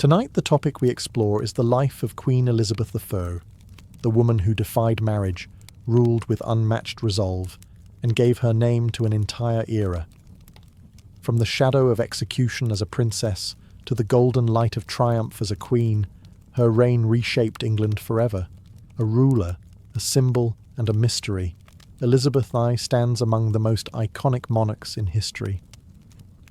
Tonight, the topic we explore is the life of Queen Elizabeth I, the woman who defied marriage, ruled with unmatched resolve, and gave her name to an entire era. From the shadow of execution as a princess to the golden light of triumph as a queen, her reign reshaped England forever. A ruler, a symbol, and a mystery, Elizabeth I stands among the most iconic monarchs in history.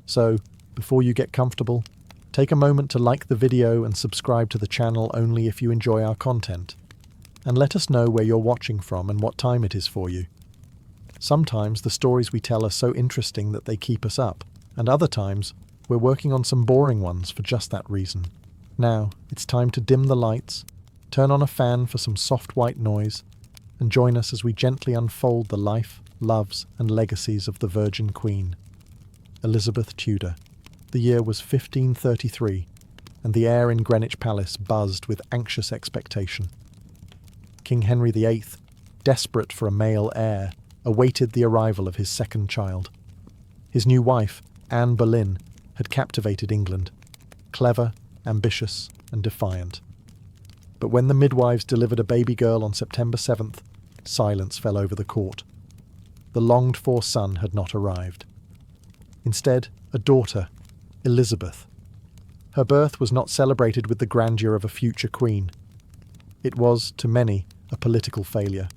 So, before you get comfortable, take a moment to like the video and subscribe to the channel only if you enjoy our content. And let us know where you're watching from and what time it is for you. Sometimes the stories we tell are so interesting that they keep us up, and other times we're working on some boring ones for just that reason. Now, it's time to dim the lights, turn on a fan for some soft white noise, and join us as we gently unfold the life, loves, and legacies of the Virgin Queen, Elizabeth Tudor. The year was 1533, and the air in Greenwich Palace buzzed with anxious expectation. King Henry VIII, desperate for a male heir, awaited the arrival of his second child. His new wife, Anne Boleyn, had captivated England, clever, ambitious, and defiant. But when the midwives delivered a baby girl on September 7th, silence fell over the court. The longed-for son had not arrived. Instead, a daughter, Elizabeth. Her birth was not celebrated with the grandeur of a future queen. It was, to many, a political failure.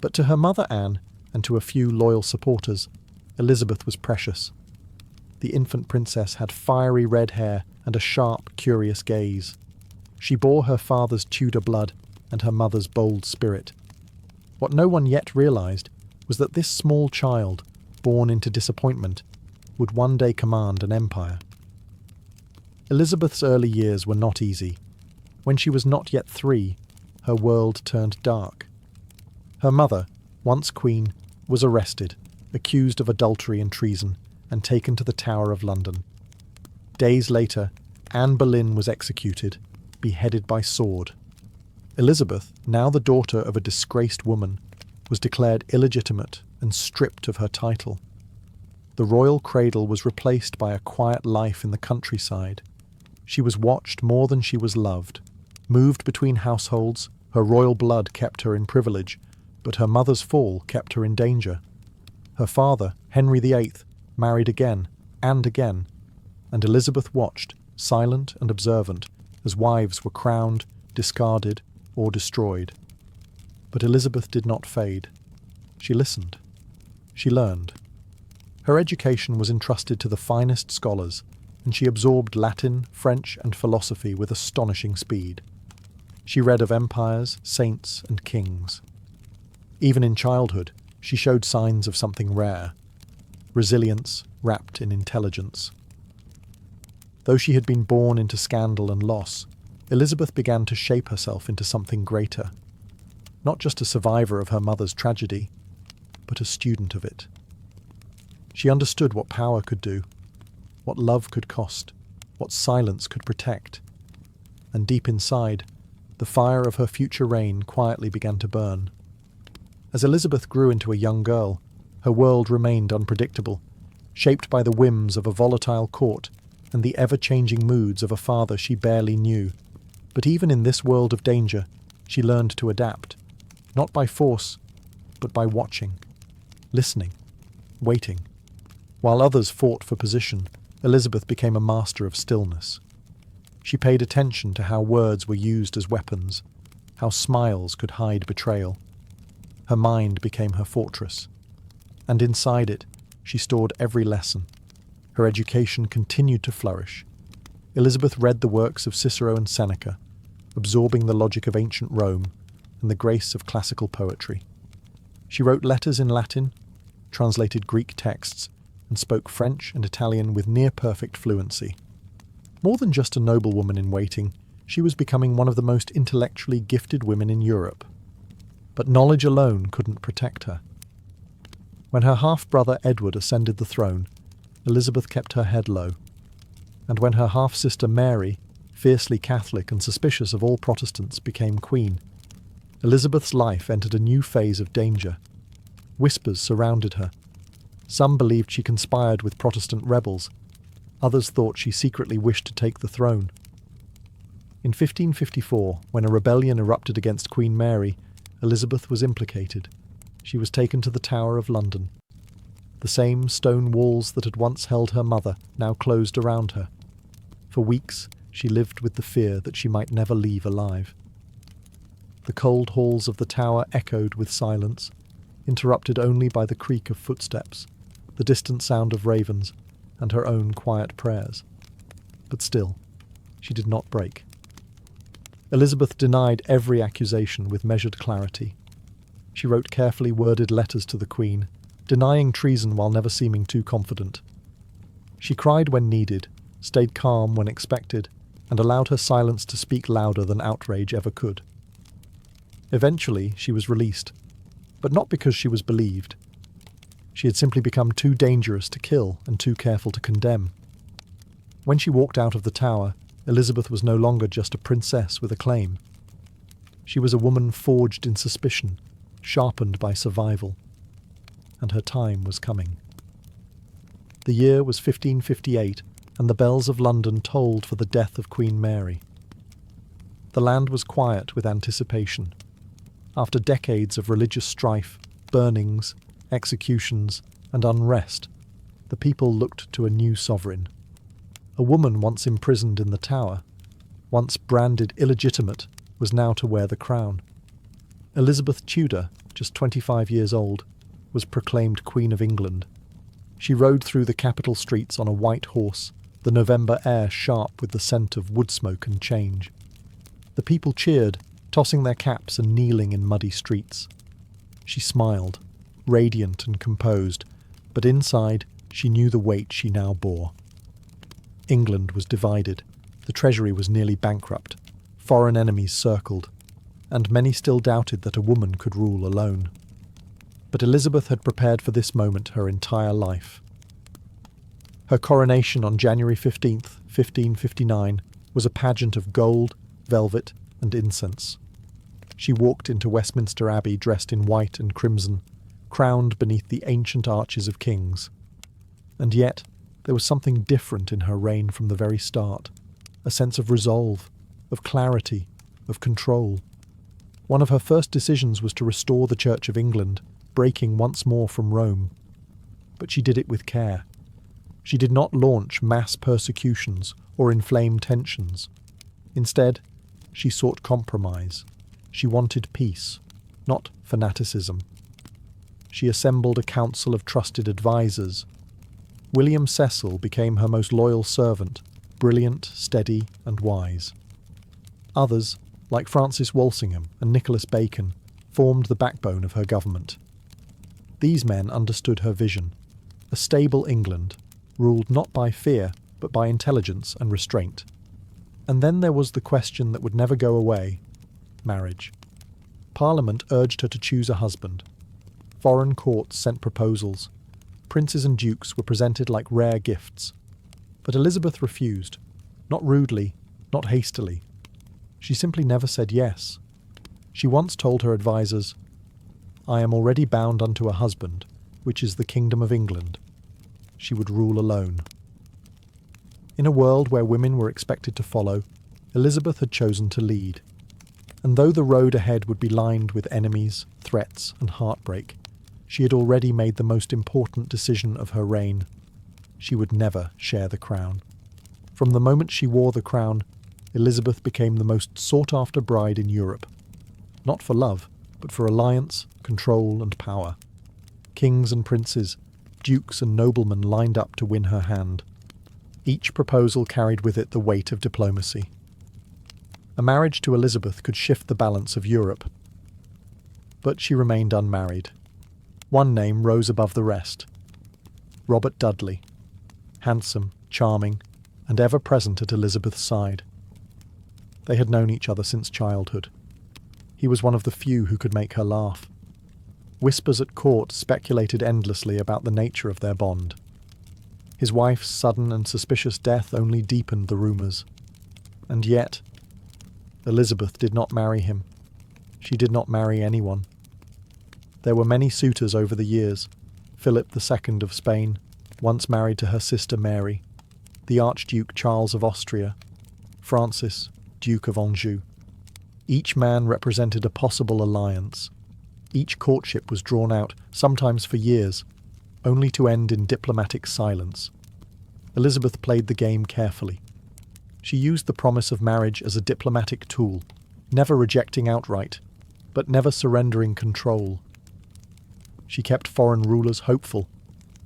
But to her mother Anne, and to a few loyal supporters, Elizabeth was precious. The infant princess had fiery red hair and a sharp, curious gaze. She bore her father's Tudor blood and her mother's bold spirit. What no one yet realized was that this small child, born into disappointment, would one day command an empire. Elizabeth's early years were not easy. When she was not yet 3, her world turned dark. Her mother, once queen, was arrested, accused of adultery and treason, and taken to the Tower of London. Days later, Anne Boleyn was executed, beheaded by sword. Elizabeth, now the daughter of a disgraced woman, was declared illegitimate and stripped of her title. The royal cradle was replaced by a quiet life in the countryside. She was watched more than she was loved. Moved between households, her royal blood kept her in privilege, but her mother's fall kept her in danger. Her father, Henry VIII, married again, and Elizabeth watched, silent and observant, as wives were crowned, discarded, or destroyed. But Elizabeth did not fade. She listened. She learned. Her education was entrusted to the finest scholars, and she absorbed Latin, French, and philosophy with astonishing speed. She read of empires, saints, and kings. Even in childhood, she showed signs of something rare: resilience wrapped in intelligence. Though she had been born into scandal and loss, Elizabeth began to shape herself into something greater. Not just a survivor of her mother's tragedy, but a student of it. She understood what power could do, what love could cost, what silence could protect. And deep inside, the fire of her future reign quietly began to burn. As Elizabeth grew into a young girl, her world remained unpredictable, shaped by the whims of a volatile court and the ever-changing moods of a father she barely knew. But even in this world of danger, she learned to adapt, not by force, but by watching, listening, waiting. While others fought for position, Elizabeth became a master of stillness. She paid attention to how words were used as weapons, how smiles could hide betrayal. Her mind became her fortress, and inside it, she stored every lesson. Her education continued to flourish. Elizabeth read the works of Cicero and Seneca, absorbing the logic of ancient Rome and the grace of classical poetry. She wrote letters in Latin, translated Greek texts, and spoke French and Italian with near-perfect fluency. More than just a noblewoman in waiting, she was becoming one of the most intellectually gifted women in Europe. But knowledge alone couldn't protect her. When her half-brother Edward ascended the throne, Elizabeth kept her head low. And when her half-sister Mary, fiercely Catholic and suspicious of all Protestants, became queen, Elizabeth's life entered a new phase of danger. Whispers surrounded her. Some believed she conspired with Protestant rebels. Others thought she secretly wished to take the throne. In 1554, when a rebellion erupted against Queen Mary, Elizabeth was implicated. She was taken to the Tower of London. The same stone walls that had once held her mother now closed around her. For weeks, she lived with the fear that she might never leave alive. The cold halls of the tower echoed with silence, interrupted only by the creak of footsteps, the distant sound of ravens, and her own quiet prayers. But still, she did not break. Elizabeth denied every accusation with measured clarity. She wrote carefully worded letters to the Queen, denying treason while never seeming too confident. She cried when needed, stayed calm when expected, and allowed her silence to speak louder than outrage ever could. Eventually, she was released, but not because she was believed. She had simply become too dangerous to kill and too careful to condemn. When she walked out of the tower, Elizabeth was no longer just a princess with a claim. She was a woman forged in suspicion, sharpened by survival. And her time was coming. The year was 1558, and the bells of London tolled for the death of Queen Mary. The land was quiet with anticipation. After decades of religious strife, burnings, executions, and unrest, the people looked to a new sovereign. A woman once imprisoned in the Tower, once branded illegitimate, was now to wear the crown. Elizabeth Tudor, just 25 years old, was proclaimed Queen of England. She rode through the capital streets on a white horse, the November air sharp with the scent of wood smoke and change. The people cheered, tossing their caps and kneeling in muddy streets. She smiled, radiant and composed, but inside she knew the weight she now bore. England was divided, the treasury was nearly bankrupt, foreign enemies circled, and many still doubted that a woman could rule alone. But Elizabeth had prepared for this moment her entire life. Her coronation on January 15th, 1559, was a pageant of gold, velvet, and incense. She walked into Westminster Abbey dressed in white and crimson, crowned beneath the ancient arches of kings. And yet, there was something different in her reign from the very start, a sense of resolve, of clarity, of control. One of her first decisions was to restore the Church of England, breaking once more from Rome. But she did it with care. She did not launch mass persecutions or inflame tensions. Instead, she sought compromise. She wanted peace, not fanaticism. She assembled a council of trusted advisers. William Cecil became her most loyal servant, brilliant, steady, and wise. Others, like Francis Walsingham and Nicholas Bacon, formed the backbone of her government. These men understood her vision, a stable England, ruled not by fear, but by intelligence and restraint. And then there was the question that would never go away: marriage. Parliament urged her to choose a husband. Foreign courts sent proposals. Princes and dukes were presented like rare gifts. But Elizabeth refused, not rudely, not hastily. She simply never said yes. She once told her advisers, "I am already bound unto a husband, which is the kingdom of England." She would rule alone. In a world where women were expected to follow, Elizabeth had chosen to lead. And though the road ahead would be lined with enemies, threats, and heartbreak, she had already made the most important decision of her reign. She would never share the crown. From the moment she wore the crown, Elizabeth became the most sought-after bride in Europe. Not for love, but for alliance, control, and power. Kings and princes, dukes and noblemen lined up to win her hand. Each proposal carried with it the weight of diplomacy. A marriage to Elizabeth could shift the balance of Europe. But she remained unmarried. One name rose above the rest: Robert Dudley, handsome, charming, and ever present at Elizabeth's side. They had known each other since childhood. He was one of the few who could make her laugh. Whispers at court speculated endlessly about the nature of their bond. His wife's sudden and suspicious death only deepened the rumours. And yet, Elizabeth did not marry him. She did not marry anyone. There were many suitors over the years. Philip II of Spain, once married to her sister Mary. the Archduke Charles of Austria, Francis, Duke of Anjou. Each man represented a possible alliance. Each courtship was drawn out, sometimes for years, only to end in diplomatic silence. Elizabeth played the game carefully. She used the promise of marriage as a diplomatic tool, never rejecting outright, but never surrendering control. She kept foreign rulers hopeful,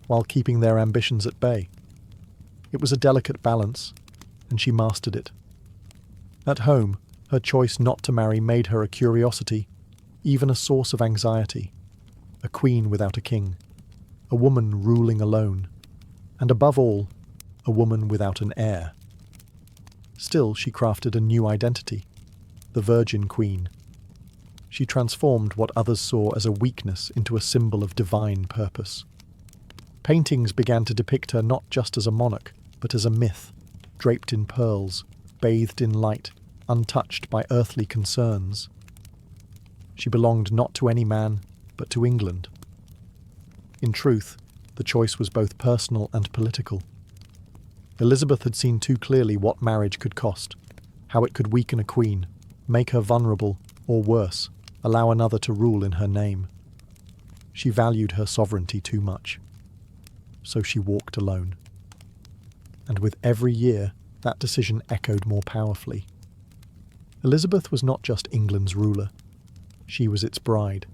while keeping their ambitions at bay. It was a delicate balance, and she mastered it. At home, her choice not to marry made her a curiosity, even a source of anxiety. A queen without a king, a woman ruling alone, and above all, a woman without an heir. Still, she crafted a new identity, the Virgin Queen. She transformed what others saw as a weakness into a symbol of divine purpose. Paintings began to depict her not just as a monarch, but as a myth, draped in pearls, bathed in light, untouched by earthly concerns. She belonged not to any man, but to England. In truth, the choice was both personal and political. Elizabeth had seen too clearly what marriage could cost, how it could weaken a queen, make her vulnerable, or worse, allow another to rule in her name. She valued her sovereignty too much. So she walked alone. And with every year, that decision echoed more powerfully. Elizabeth was not just England's ruler. She was its bride.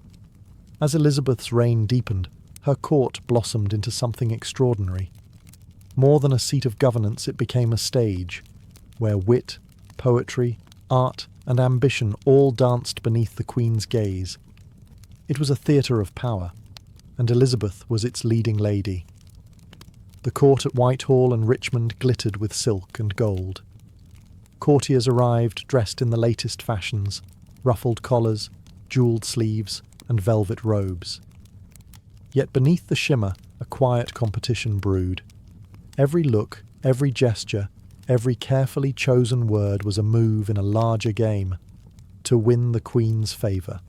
As Elizabeth's reign deepened, her court blossomed into something extraordinary. More than a seat of governance, it became a stage, where wit, poetry, art, and ambition all danced beneath the Queen's gaze. It was a theatre of power, and Elizabeth was its leading lady. The court at Whitehall and Richmond glittered with silk and gold. Courtiers arrived dressed in the latest fashions, ruffled collars, jewelled sleeves, and velvet robes. Yet beneath the shimmer, a quiet competition brewed. Every look, every gesture, every carefully chosen word was a move in a larger game, to win the Queen's favour.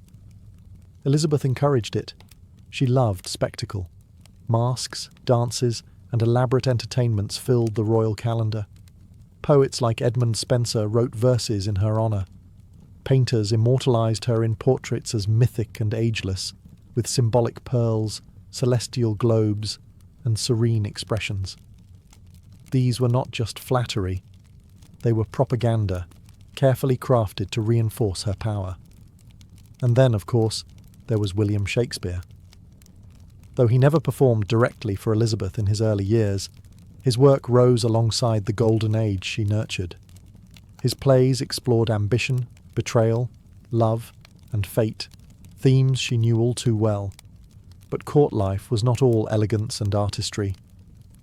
Elizabeth encouraged it. She loved spectacle. Masks, dances, and elaborate entertainments filled the royal calendar. Poets like Edmund Spenser wrote verses in her honour. Painters immortalised her in portraits as mythic and ageless, with symbolic pearls, celestial globes, and serene expressions. These were not just flattery, they were propaganda, carefully crafted to reinforce her power. And then, of course, there was William Shakespeare. Though he never performed directly for Elizabeth in his early years, his work rose alongside the golden age she nurtured. His plays explored ambition, betrayal, love, and fate, themes she knew all too well. But court life was not all elegance and artistry.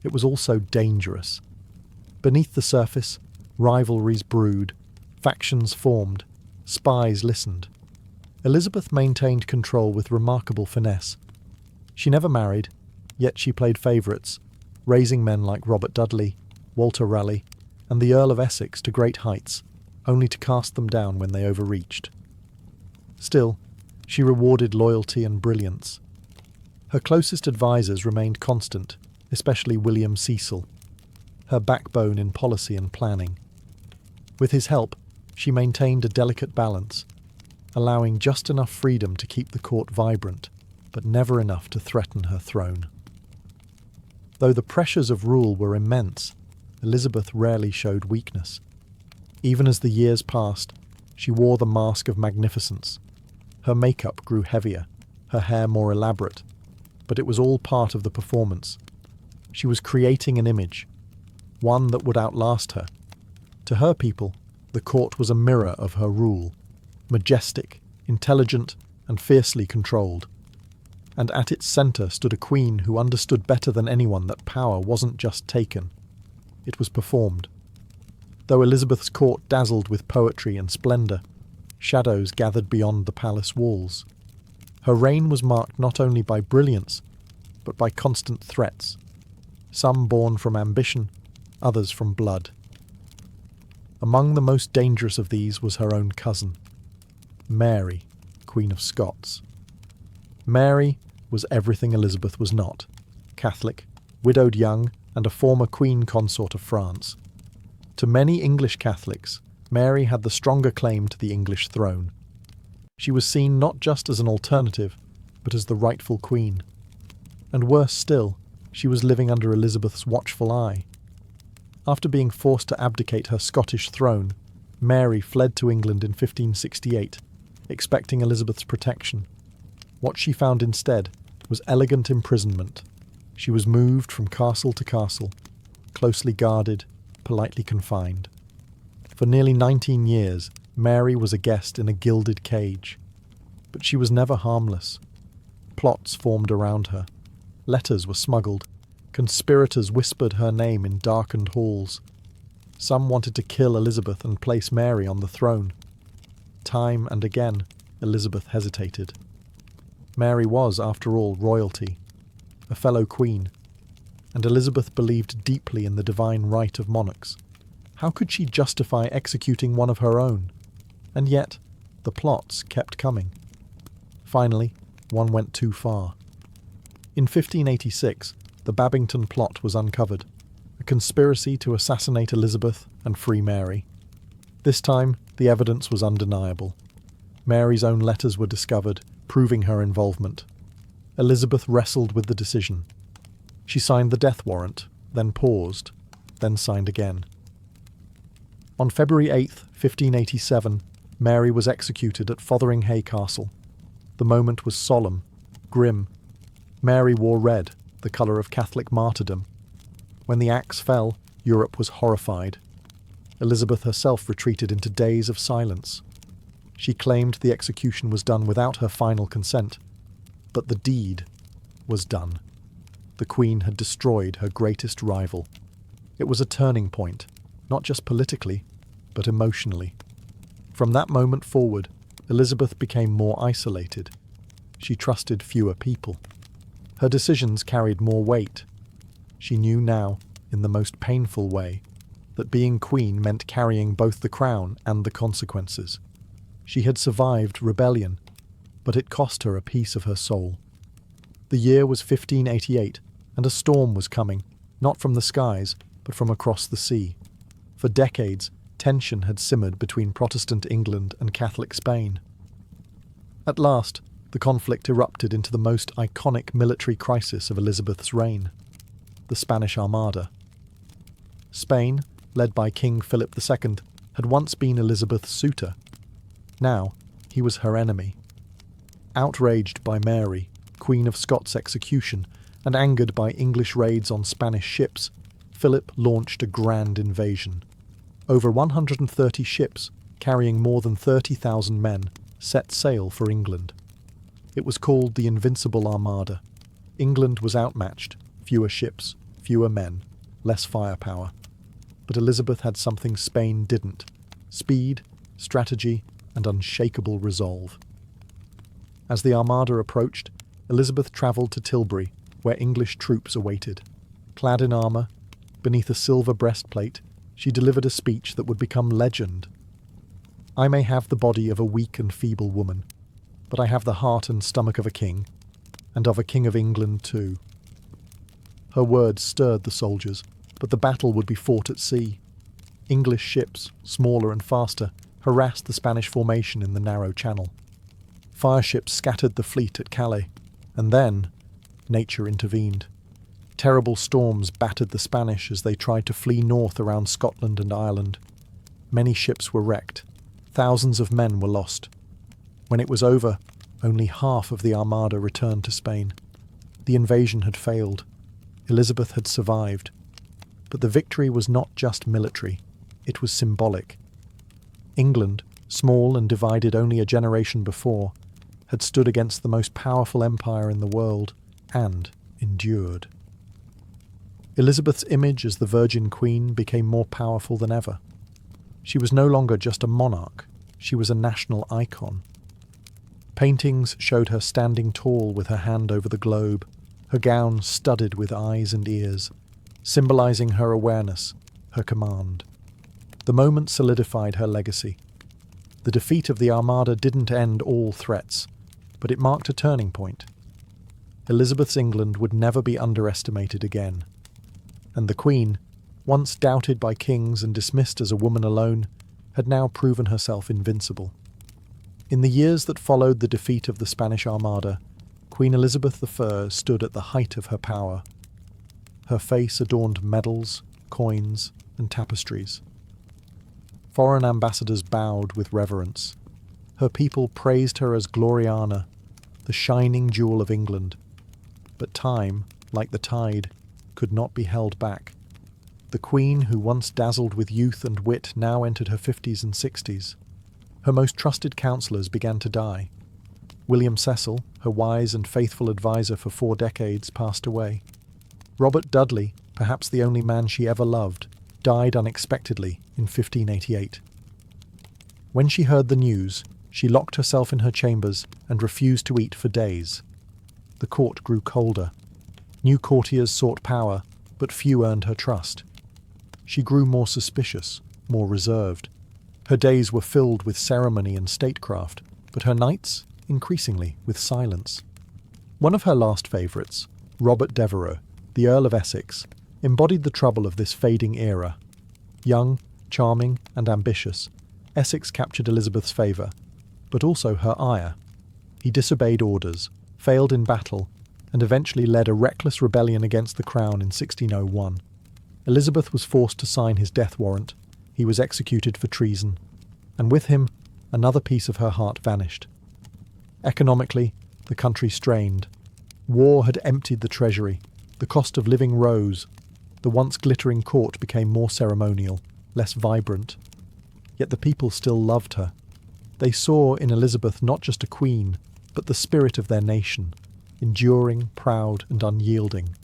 It was also dangerous. Beneath the surface, rivalries brewed, factions formed, spies listened. Elizabeth maintained control with remarkable finesse. She never married, yet she played favourites, raising men like Robert Dudley, Walter Raleigh, and the Earl of Essex to great heights, only to cast them down when they overreached. Still, she rewarded loyalty and brilliance. Her closest advisers remained constant, especially William Cecil, her backbone in policy and planning. With his help, she maintained a delicate balance, allowing just enough freedom to keep the court vibrant, but never enough to threaten her throne. Though the pressures of rule were immense, Elizabeth rarely showed weakness. Even as the years passed, she wore the mask of magnificence. Her makeup grew heavier, her hair more elaborate, but it was all part of the performance. She was creating an image, one that would outlast her. To her people, the court was a mirror of her rule, majestic, intelligent, and fiercely controlled. And at its centre stood a queen who understood better than anyone that power wasn't just taken, it was performed. Though Elizabeth's court dazzled with poetry and splendour, shadows gathered beyond the palace walls. Her reign was marked not only by brilliance, but by constant threats, some born from ambition, others from blood. Among the most dangerous of these was her own cousin, Mary, Queen of Scots. Mary was everything Elizabeth was not: Catholic, widowed young, and a former Queen Consort of France. To many English Catholics, Mary had the stronger claim to the English throne. She was seen not just as an alternative, but as the rightful queen. And worse still, she was living under Elizabeth's watchful eye. After being forced to abdicate her Scottish throne, Mary fled to England in 1568, expecting Elizabeth's protection. What she found instead was elegant imprisonment. She was moved from castle to castle, closely guarded, politely confined. For nearly 19 years, Mary was a guest in a gilded cage. But she was never harmless. Plots formed around her. Letters were smuggled. Conspirators whispered her name in darkened halls. Some wanted to kill Elizabeth and place Mary on the throne. Time and again, Elizabeth hesitated. Mary was, after all, royalty, a fellow queen, and Elizabeth believed deeply in the divine right of monarchs. How could she justify executing one of her own? And yet, the plots kept coming. Finally, one went too far. In 1586, the Babington plot was uncovered, a conspiracy to assassinate Elizabeth and free Mary. This time, the evidence was undeniable. Mary's own letters were discovered, proving her involvement. Elizabeth wrestled with the decision. She signed the death warrant, then paused, then signed again. On February 8, 1587, Mary was executed at Fotheringhay Castle. The moment was solemn, grim. Mary wore red, the colour of Catholic martyrdom. When the axe fell, Europe was horrified. Elizabeth herself retreated into days of silence. She claimed the execution was done without her final consent, but the deed was done. The Queen had destroyed her greatest rival. It was a turning point, not just politically, but emotionally. From that moment forward, Elizabeth became more isolated. She trusted fewer people. Her decisions carried more weight. She knew now, in the most painful way, that being queen meant carrying both the crown and the consequences. She had survived rebellion, but it cost her a piece of her soul. The year was 1588, and a storm was coming, not from the skies, but from across the sea. For decades, tension had simmered between Protestant England and Catholic Spain. At last, the conflict erupted into the most iconic military crisis of Elizabeth's reign: the Spanish Armada. Spain, led by King Philip II, had once been Elizabeth's suitor. Now, he was her enemy. Outraged by Mary, Queen of Scots' execution, and angered by English raids on Spanish ships, Philip launched a grand invasion. Over 130 ships, carrying more than 30,000 men, set sail for England. It was called the Invincible Armada. England was outmatched, fewer ships, fewer men, less firepower. But Elizabeth had something Spain didn't: speed, strategy, and unshakable resolve. As the Armada approached, Elizabeth travelled to Tilbury, where English troops awaited. Clad in armour, beneath a silver breastplate, she delivered a speech that would become legend. "I may have the body of a weak and feeble woman, but I have the heart and stomach of a king, and of a king of England too." Her words stirred the soldiers, but the battle would be fought at sea. English ships, smaller and faster, harassed the Spanish formation in the narrow channel. Fireships scattered the fleet at Calais, and then nature intervened. Terrible storms battered the Spanish as they tried to flee north around Scotland and Ireland. Many ships were wrecked. Thousands of men were lost. When it was over, only half of the Armada returned to Spain. The invasion had failed. Elizabeth had survived. But the victory was not just military, it was symbolic. England, small and divided only a generation before, had stood against the most powerful empire in the world, and endured. Elizabeth's image as the Virgin Queen became more powerful than ever. She was no longer just a monarch, she was a national icon. Paintings showed her standing tall with her hand over the globe, her gown studded with eyes and ears, symbolizing her awareness, her command. The moment solidified her legacy. The defeat of the Armada didn't end all threats, but it marked a turning point. Elizabeth's England would never be underestimated again. And the Queen, once doubted by kings and dismissed as a woman alone, had now proven herself invincible. In the years that followed the defeat of the Spanish Armada, Queen Elizabeth I stood at the height of her power. Her face adorned medals, coins, and tapestries. Foreign ambassadors bowed with reverence. Her people praised her as Gloriana, the shining jewel of England. But time, like the tide, could not be held back. The Queen, who once dazzled with youth and wit, now entered her 50s and 60s. Her most trusted counsellors began to die. William Cecil, her wise and faithful adviser for 4 decades, passed away. Robert Dudley, perhaps the only man she ever loved, died unexpectedly in 1588. When she heard the news, she locked herself in her chambers and refused to eat for days. The court grew colder. New courtiers sought power, but few earned her trust. She grew more suspicious, more reserved. Her days were filled with ceremony and statecraft, but her nights, increasingly, with silence. One of her last favourites, Robert Devereux, the Earl of Essex, embodied the trouble of this fading era. Young, charming, and ambitious, Essex captured Elizabeth's favour, but also her ire. He disobeyed orders, failed in battle, and eventually led a reckless rebellion against the crown in 1601. Elizabeth was forced to sign his death warrant. He was executed for treason, and with him, another piece of her heart vanished. Economically, the country strained. War had emptied the treasury. The cost of living rose. The once glittering court became more ceremonial, less vibrant. Yet the people still loved her. They saw in Elizabeth not just a queen, but the spirit of their nation, enduring, proud, and unyielding.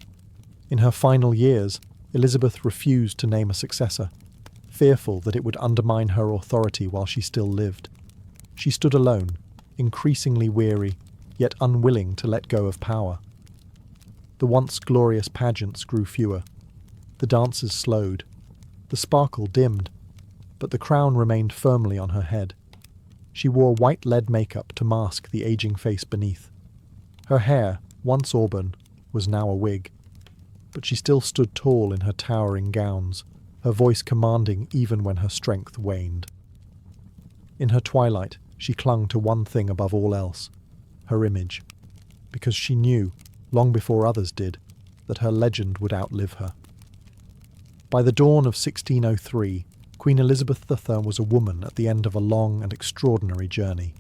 In her final years, Elizabeth refused to name a successor, fearful that it would undermine her authority while she still lived. She stood alone, increasingly weary, yet unwilling to let go of power. The once glorious pageants grew fewer. The dances slowed. The sparkle dimmed, but the crown remained firmly on her head. She wore white lead makeup to mask the aging face beneath. Her hair, once auburn, was now a wig, but she still stood tall in her towering gowns, her voice commanding even when her strength waned. In her twilight, she clung to one thing above all else, her image, because she knew, long before others did, that her legend would outlive her. By the dawn of 1603, Queen Elizabeth I was a woman at the end of a long and extraordinary journey.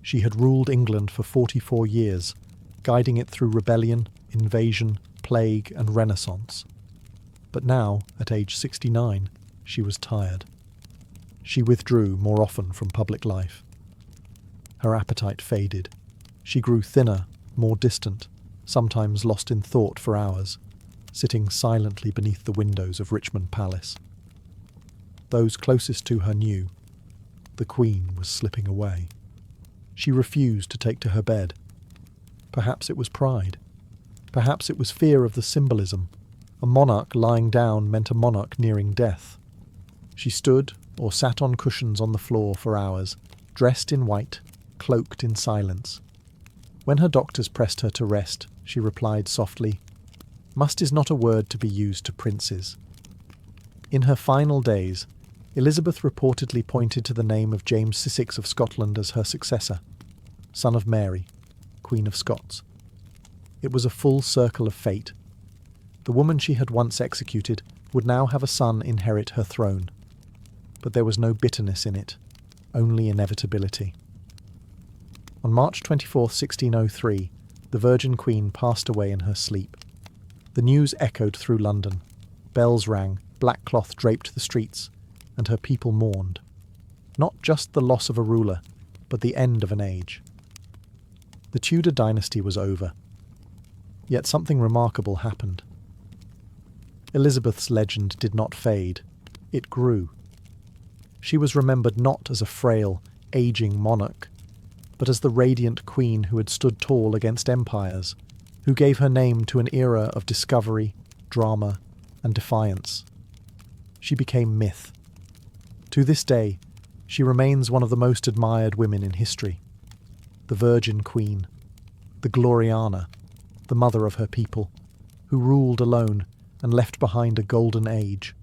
She had ruled England for 44 years, guiding it through rebellion, invasion, plague, and renaissance. But now, at age 69, she was tired. She withdrew more often from public life. Her appetite faded. She grew thinner, more distant, sometimes lost in thought for hours, sitting silently beneath the windows of Richmond Palace. Those closest to her knew the Queen was slipping away. She refused to take to her bed. Perhaps it was pride. Perhaps it was fear of the symbolism. A monarch lying down meant a monarch nearing death. She stood or sat on cushions on the floor for hours, dressed in white, cloaked in silence. When her doctors pressed her to rest, she replied softly, "Must is not a word to be used to princes." In her final days, Elizabeth reportedly pointed to the name of James VI of Scotland as her successor, son of Mary, Queen of Scots. It was a full circle of fate. The woman she had once executed would now have a son inherit her throne. But there was no bitterness in it, only inevitability. On March 24, 1603, the Virgin Queen passed away in her sleep. The news echoed through London. Bells rang, black cloth draped the streets, and her people mourned. Not just the loss of a ruler, but the end of an age. The Tudor dynasty was over. Yet something remarkable happened. Elizabeth's legend did not fade. It grew. She was remembered not as a frail, aging monarch, but as the radiant queen who had stood tall against empires, who gave her name to an era of discovery, drama, and defiance. She became myth. To this day, she remains one of the most admired women in history. The Virgin Queen, the Gloriana, the mother of her people, who ruled alone and left behind a golden age.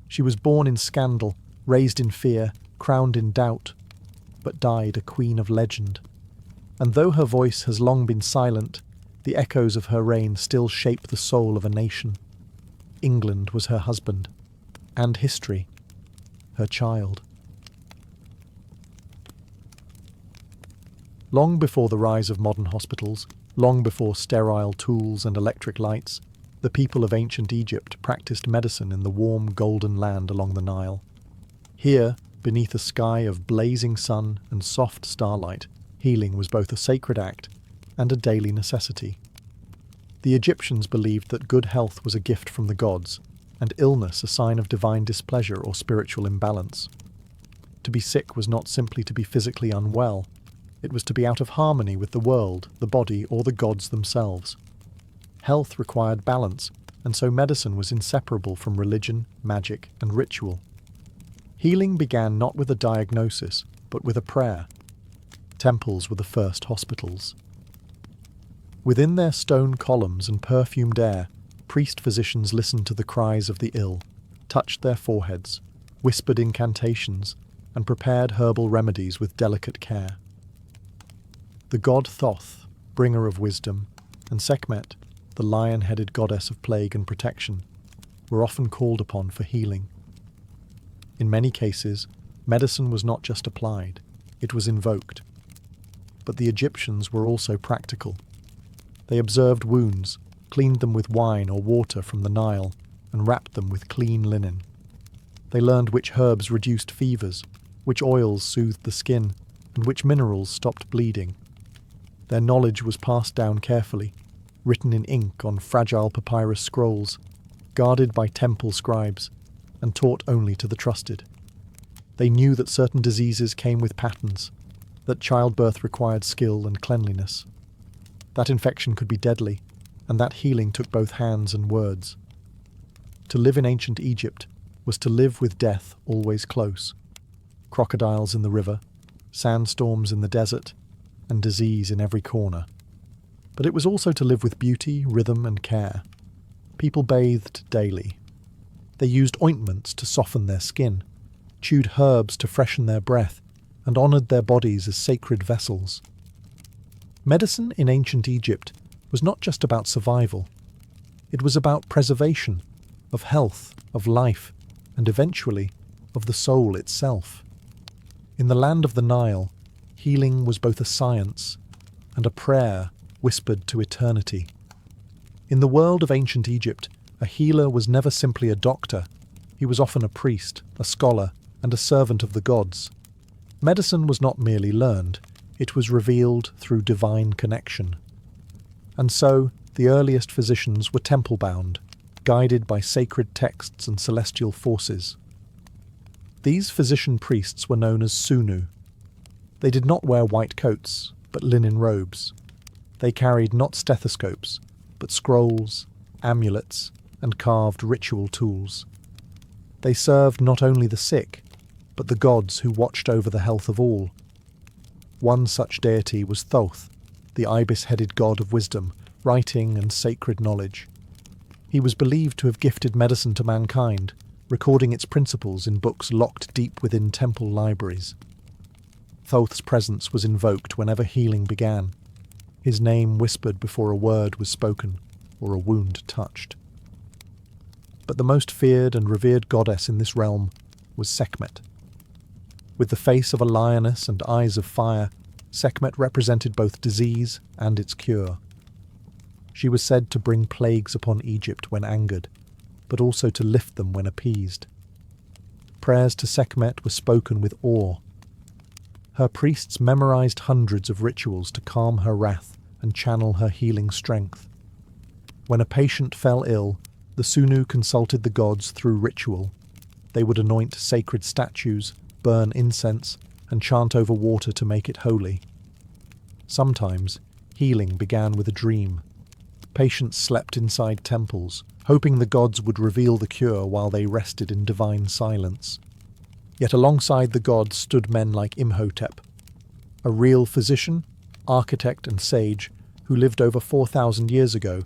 She was born in scandal, raised in fear, crowned in doubt, but died a queen of legend. And though her voice has long been silent, the echoes of her reign still shape the soul of a nation. England was her husband, and history, her child. Long before the rise of modern hospitals, long before sterile tools and electric lights, the people of ancient Egypt practiced medicine in the warm golden land along the Nile. Here, beneath a sky of blazing sun and soft starlight, healing was both a sacred act and a daily necessity. The Egyptians believed that good health was a gift from the gods, and illness a sign of divine displeasure or spiritual imbalance. To be sick was not simply to be physically unwell, it was to be out of harmony with the world, the body, or the gods themselves. Health required balance, and so medicine was inseparable from religion, magic, and ritual. Healing began not with a diagnosis, but with a prayer. Temples were the first hospitals. Within their stone columns and perfumed air, priest-physicians listened to the cries of the ill, touched their foreheads, whispered incantations, and prepared herbal remedies with delicate care. The god Thoth, bringer of wisdom, and Sekhmet, the lion-headed goddess of plague and protection, were often called upon for healing. In many cases, medicine was not just applied, it was invoked. But the Egyptians were also practical. They observed wounds, cleaned them with wine or water from the Nile, and wrapped them with clean linen. They learned which herbs reduced fevers, which oils soothed the skin, and which minerals stopped bleeding. Their knowledge was passed down carefully, written in ink on fragile papyrus scrolls, guarded by temple scribes, and taught only to the trusted. They knew that certain diseases came with patterns, that childbirth required skill and cleanliness, that infection could be deadly, and that healing took both hands and words. To live in ancient Egypt was to live with death always close. Crocodiles in the river, sandstorms in the desert, and disease in every corner. But it was also to live with beauty, rhythm, and care. People bathed daily. They used ointments to soften their skin, chewed herbs to freshen their breath, and honoured their bodies as sacred vessels. Medicine in ancient Egypt was not just about survival. It was about preservation, of health, of life, and eventually, of the soul itself. In the land of the Nile, healing was both a science and a prayer whispered to eternity. In the world of ancient Egypt, a healer was never simply a doctor. He was often a priest, a scholar, and a servant of the gods. Medicine was not merely learned, it was revealed through divine connection. And so, the earliest physicians were temple-bound, guided by sacred texts and celestial forces. These physician priests were known as Sunu. They did not wear white coats, but linen robes. They carried not stethoscopes, but scrolls, amulets, and carved ritual tools. They served not only the sick, but the gods who watched over the health of all. One such deity was Thoth, the ibis-headed god of wisdom, writing, and sacred knowledge. He was believed to have gifted medicine to mankind, recording its principles in books locked deep within temple libraries. Thoth's presence was invoked whenever healing began, his name whispered before a word was spoken or a wound touched. But the most feared and revered goddess in this realm was Sekhmet. With the face of a lioness and eyes of fire, Sekhmet represented both disease and its cure. She was said to bring plagues upon Egypt when angered, but also to lift them when appeased. Prayers to Sekhmet were spoken with awe. Her priests memorized hundreds of rituals to calm her wrath and channel her healing strength. When a patient fell ill, the Sunu consulted the gods through ritual. They would anoint sacred statues, burn incense, and chant over water to make it holy. Sometimes, healing began with a dream. Patients slept inside temples, hoping the gods would reveal the cure while they rested in divine silence. Yet alongside the gods stood men like Imhotep, a real physician, architect and sage who lived over 4,000 years ago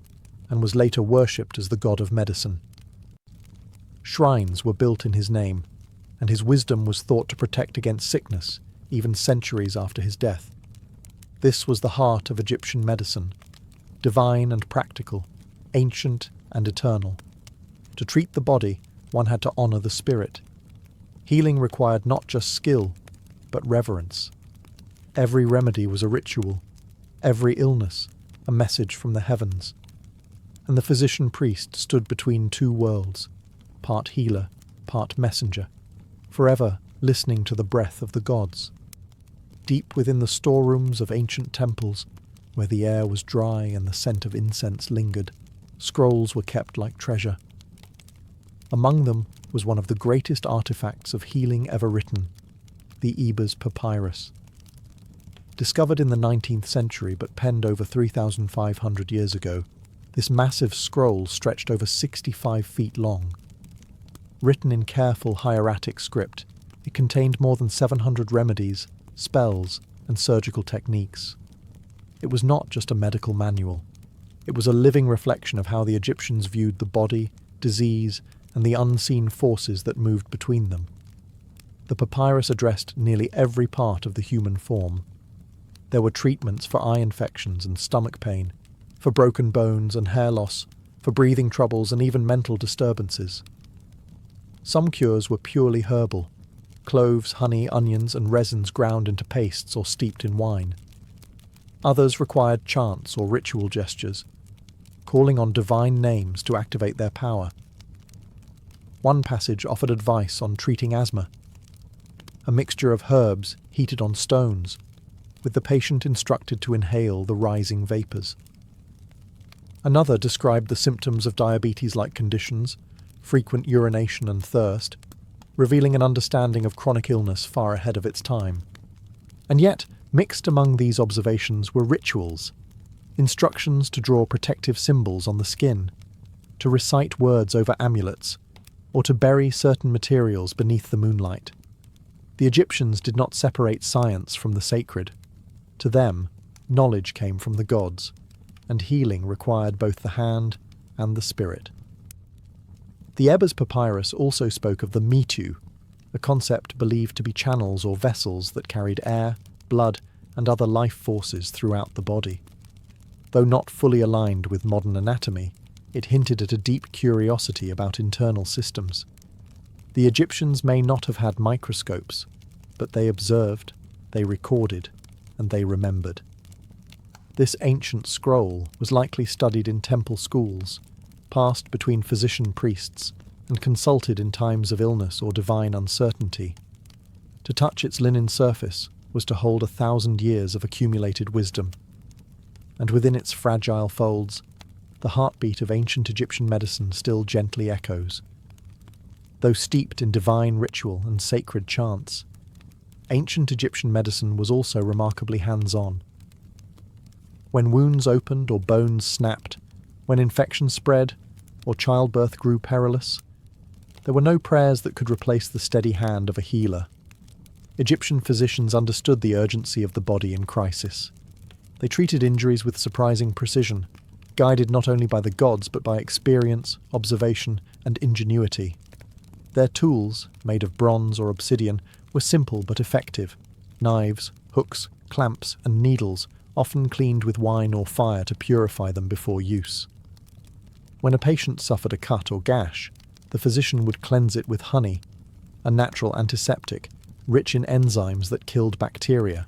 and was later worshipped as the god of medicine. Shrines were built in his name, and his wisdom was thought to protect against sickness, even centuries after his death. This was the heart of Egyptian medicine, divine and practical, ancient and eternal. To treat the body, one had to honour the spirit. Healing required not just skill, but reverence. Every remedy was a ritual, every illness a message from the heavens. And the physician-priest stood between two worlds, part healer, part messenger, forever listening to the breath of the gods. Deep within the storerooms of ancient temples, where the air was dry and the scent of incense lingered, scrolls were kept like treasure. Among them was one of the greatest artifacts of healing ever written, the Ebers Papyrus. Discovered in the 19th century but penned over 3,500 years ago, this massive scroll stretched over 65 feet long. Written in careful hieratic script, it contained more than 700 remedies, spells, and surgical techniques. It was not just a medical manual. It was a living reflection of how the Egyptians viewed the body, disease, and the unseen forces that moved between them. The papyrus addressed nearly every part of the human form. There were treatments for eye infections and stomach pain, for broken bones and hair loss, for breathing troubles and even mental disturbances. Some cures were purely herbal: cloves, honey, onions, and resins ground into pastes or steeped in wine. Others required chants or ritual gestures, calling on divine names to activate their power. One passage offered advice on treating asthma: a mixture of herbs heated on stones, with the patient instructed to inhale the rising vapours. Another described the symptoms of diabetes-like conditions, frequent urination and thirst, revealing an understanding of chronic illness far ahead of its time. And yet, mixed among these observations were rituals, instructions to draw protective symbols on the skin, to recite words over amulets, or to bury certain materials beneath the moonlight. The Egyptians did not separate science from the sacred. To them, knowledge came from the gods, and healing required both the hand and the spirit. The Ebers Papyrus also spoke of the mitu, a concept believed to be channels or vessels that carried air, blood, and other life forces throughout the body. Though not fully aligned with modern anatomy, it hinted at a deep curiosity about internal systems. The Egyptians may not have had microscopes, but they observed, they recorded, and they remembered. This ancient scroll was likely studied in temple schools, passed between physician-priests, and consulted in times of illness or divine uncertainty. To touch its linen surface was to hold 1,000 years of accumulated wisdom, and within its fragile folds, the heartbeat of ancient Egyptian medicine still gently echoes. Though steeped in divine ritual and sacred chants, ancient Egyptian medicine was also remarkably hands-on. When wounds opened or bones snapped, when infection spread or childbirth grew perilous, there were no prayers that could replace the steady hand of a healer. Egyptian physicians understood the urgency of the body in crisis. They treated injuries with surprising precision, guided not only by the gods but by experience, observation, and ingenuity. Their tools, made of bronze or obsidian, were simple but effective: knives, hooks, clamps, and needles, often cleaned with wine or fire to purify them before use. When a patient suffered a cut or gash, the physician would cleanse it with honey, a natural antiseptic, rich in enzymes that killed bacteria.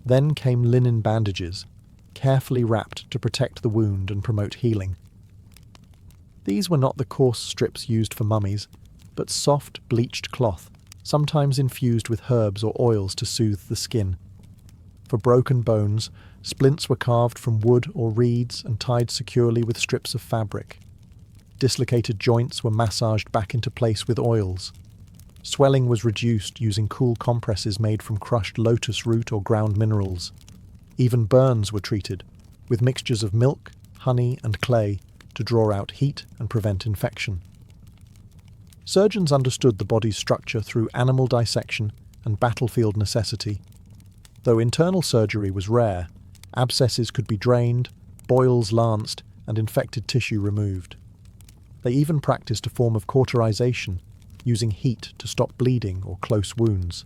Then came linen bandages, carefully wrapped to protect the wound and promote healing. These were not the coarse strips used for mummies, but soft, bleached cloth, sometimes infused with herbs or oils to soothe the skin. For broken bones, splints were carved from wood or reeds and tied securely with strips of fabric. Dislocated joints were massaged back into place with oils. Swelling was reduced using cool compresses made from crushed lotus root or ground minerals. Even burns were treated, with mixtures of milk, honey, and clay to draw out heat and prevent infection. Surgeons understood the body's structure through animal dissection and battlefield necessity. Though internal surgery was rare, abscesses could be drained, boils lanced, and infected tissue removed. They even practiced a form of cauterization, using heat to stop bleeding or close wounds,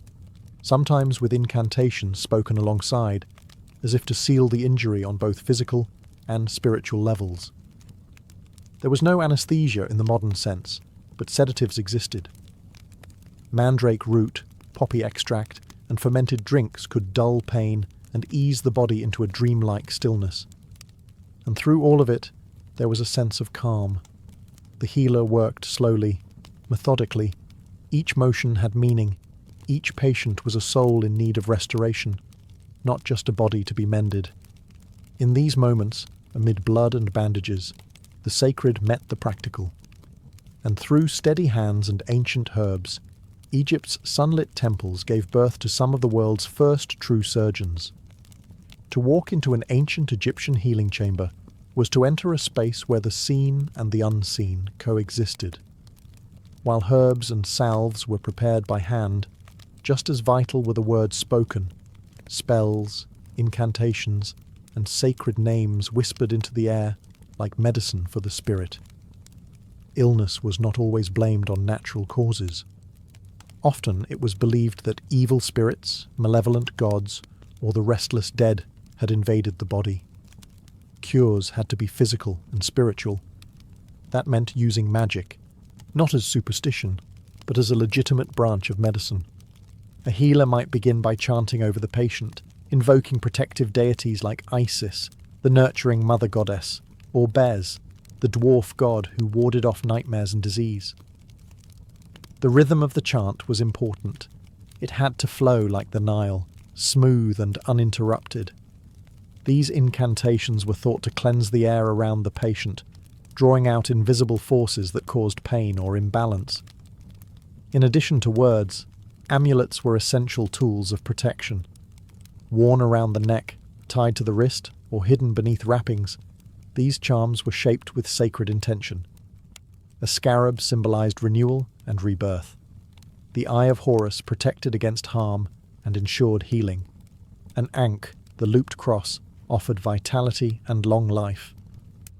sometimes with incantations spoken alongside, as if to seal the injury on both physical and spiritual levels. There was no anesthesia in the modern sense, but sedatives existed. Mandrake root, poppy extract, and fermented drinks could dull pain and ease the body into a dreamlike stillness. And through all of it, there was a sense of calm. The healer worked slowly, methodically. Each motion had meaning. Each patient was a soul in need of restoration, not just a body to be mended. In these moments, amid blood and bandages, the sacred met the practical. And through steady hands and ancient herbs, Egypt's sunlit temples gave birth to some of the world's first true surgeons. To walk into an ancient Egyptian healing chamber was to enter a space where the seen and the unseen coexisted. While herbs and salves were prepared by hand, just as vital were the words spoken, spells, incantations, and sacred names whispered into the air like medicine for the spirit. Illness was not always blamed on natural causes. Often it was believed that evil spirits, malevolent gods, or the restless dead had invaded the body. Cures had to be physical and spiritual. That meant using magic, not as superstition, but as a legitimate branch of medicine. A healer might begin by chanting over the patient, invoking protective deities like Isis, the nurturing mother goddess, or Bez, the dwarf god who warded off nightmares and disease. The rhythm of the chant was important. It had to flow like the Nile, smooth and uninterrupted. These incantations were thought to cleanse the air around the patient, drawing out invisible forces that caused pain or imbalance. In addition to words, amulets were essential tools of protection. Worn around the neck, tied to the wrist, or hidden beneath wrappings, these charms were shaped with sacred intention. A scarab symbolized renewal and rebirth. The Eye of Horus protected against harm and ensured healing. An ankh, the looped cross, offered vitality and long life.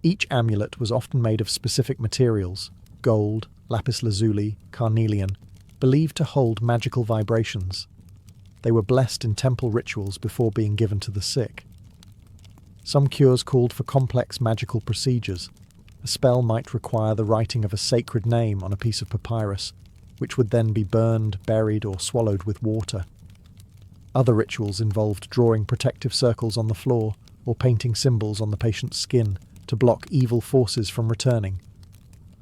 Each amulet was often made of specific materials, gold, lapis lazuli, carnelian, believed to hold magical vibrations. They were blessed in temple rituals before being given to the sick. Some cures called for complex magical procedures. A spell might require the writing of a sacred name on a piece of papyrus, which would then be burned, buried, or swallowed with water. Other rituals involved drawing protective circles on the floor or painting symbols on the patient's skin to block evil forces from returning.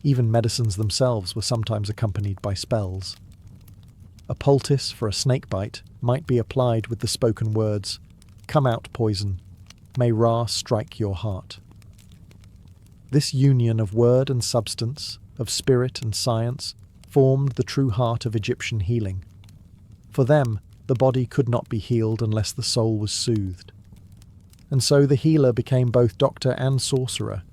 Even medicines themselves were sometimes accompanied by spells. A poultice for a snakebite might be applied with the spoken words, "Come out, poison. May Ra strike your heart." This union of word and substance, of spirit and science, formed the true heart of Egyptian healing. For them, the body could not be healed unless the soul was soothed. And so the healer became both doctor and sorcerer,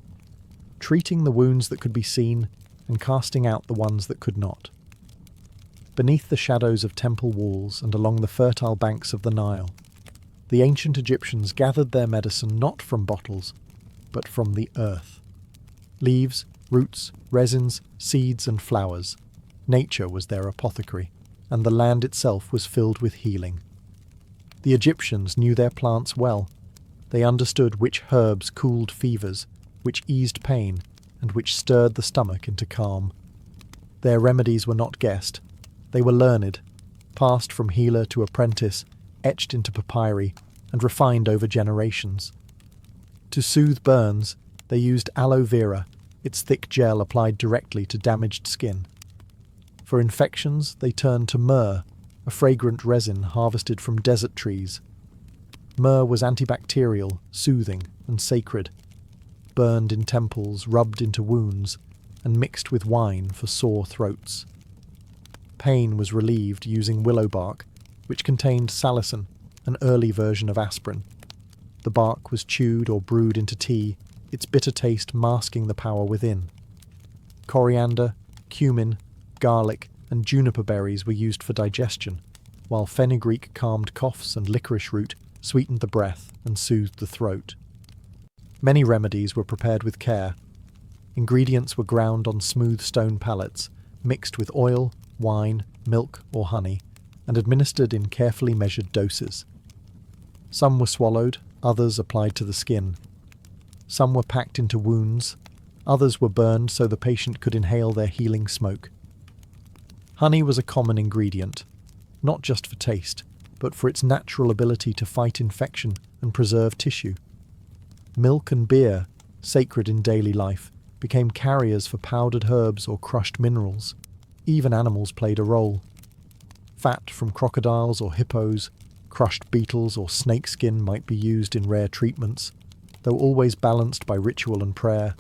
treating the wounds that could be seen and casting out the ones that could not. Beneath the shadows of temple walls and along the fertile banks of the Nile, the ancient Egyptians gathered their medicine not from bottles, but from the earth. Leaves, roots, resins, seeds and flowers. Nature was their apothecary, and the land itself was filled with healing. The Egyptians knew their plants well. They understood which herbs cooled fevers, which eased pain, and which stirred the stomach into calm. Their remedies were not guessed. They were learned, passed from healer to apprentice, etched into papyri, and refined over generations. To soothe burns, they used aloe vera, its thick gel applied directly to damaged skin. For infections, they turned to myrrh, a fragrant resin harvested from desert trees. Myrrh was antibacterial, soothing, and sacred, burned in temples, rubbed into wounds, and mixed with wine for sore throats. Pain was relieved using willow bark, which contained salicin, an early version of aspirin. The bark was chewed or brewed into tea, its bitter taste masking the power within. Coriander, cumin, garlic, and juniper berries were used for digestion, while fenugreek calmed coughs and licorice root sweetened the breath and soothed the throat. Many remedies were prepared with care. Ingredients were ground on smooth stone pallets, mixed with oil, wine, milk, or honey, and administered in carefully measured doses. Some were swallowed, others applied to the skin. Some were packed into wounds, others were burned so the patient could inhale their healing smoke. Honey was a common ingredient, not just for taste, but for its natural ability to fight infection and preserve tissue. Milk and beer, sacred in daily life, became carriers for powdered herbs or crushed minerals. Even animals played a role. Fat from crocodiles or hippos, crushed beetles or snakeskin might be used in rare treatments, though always balanced by ritual and prayer.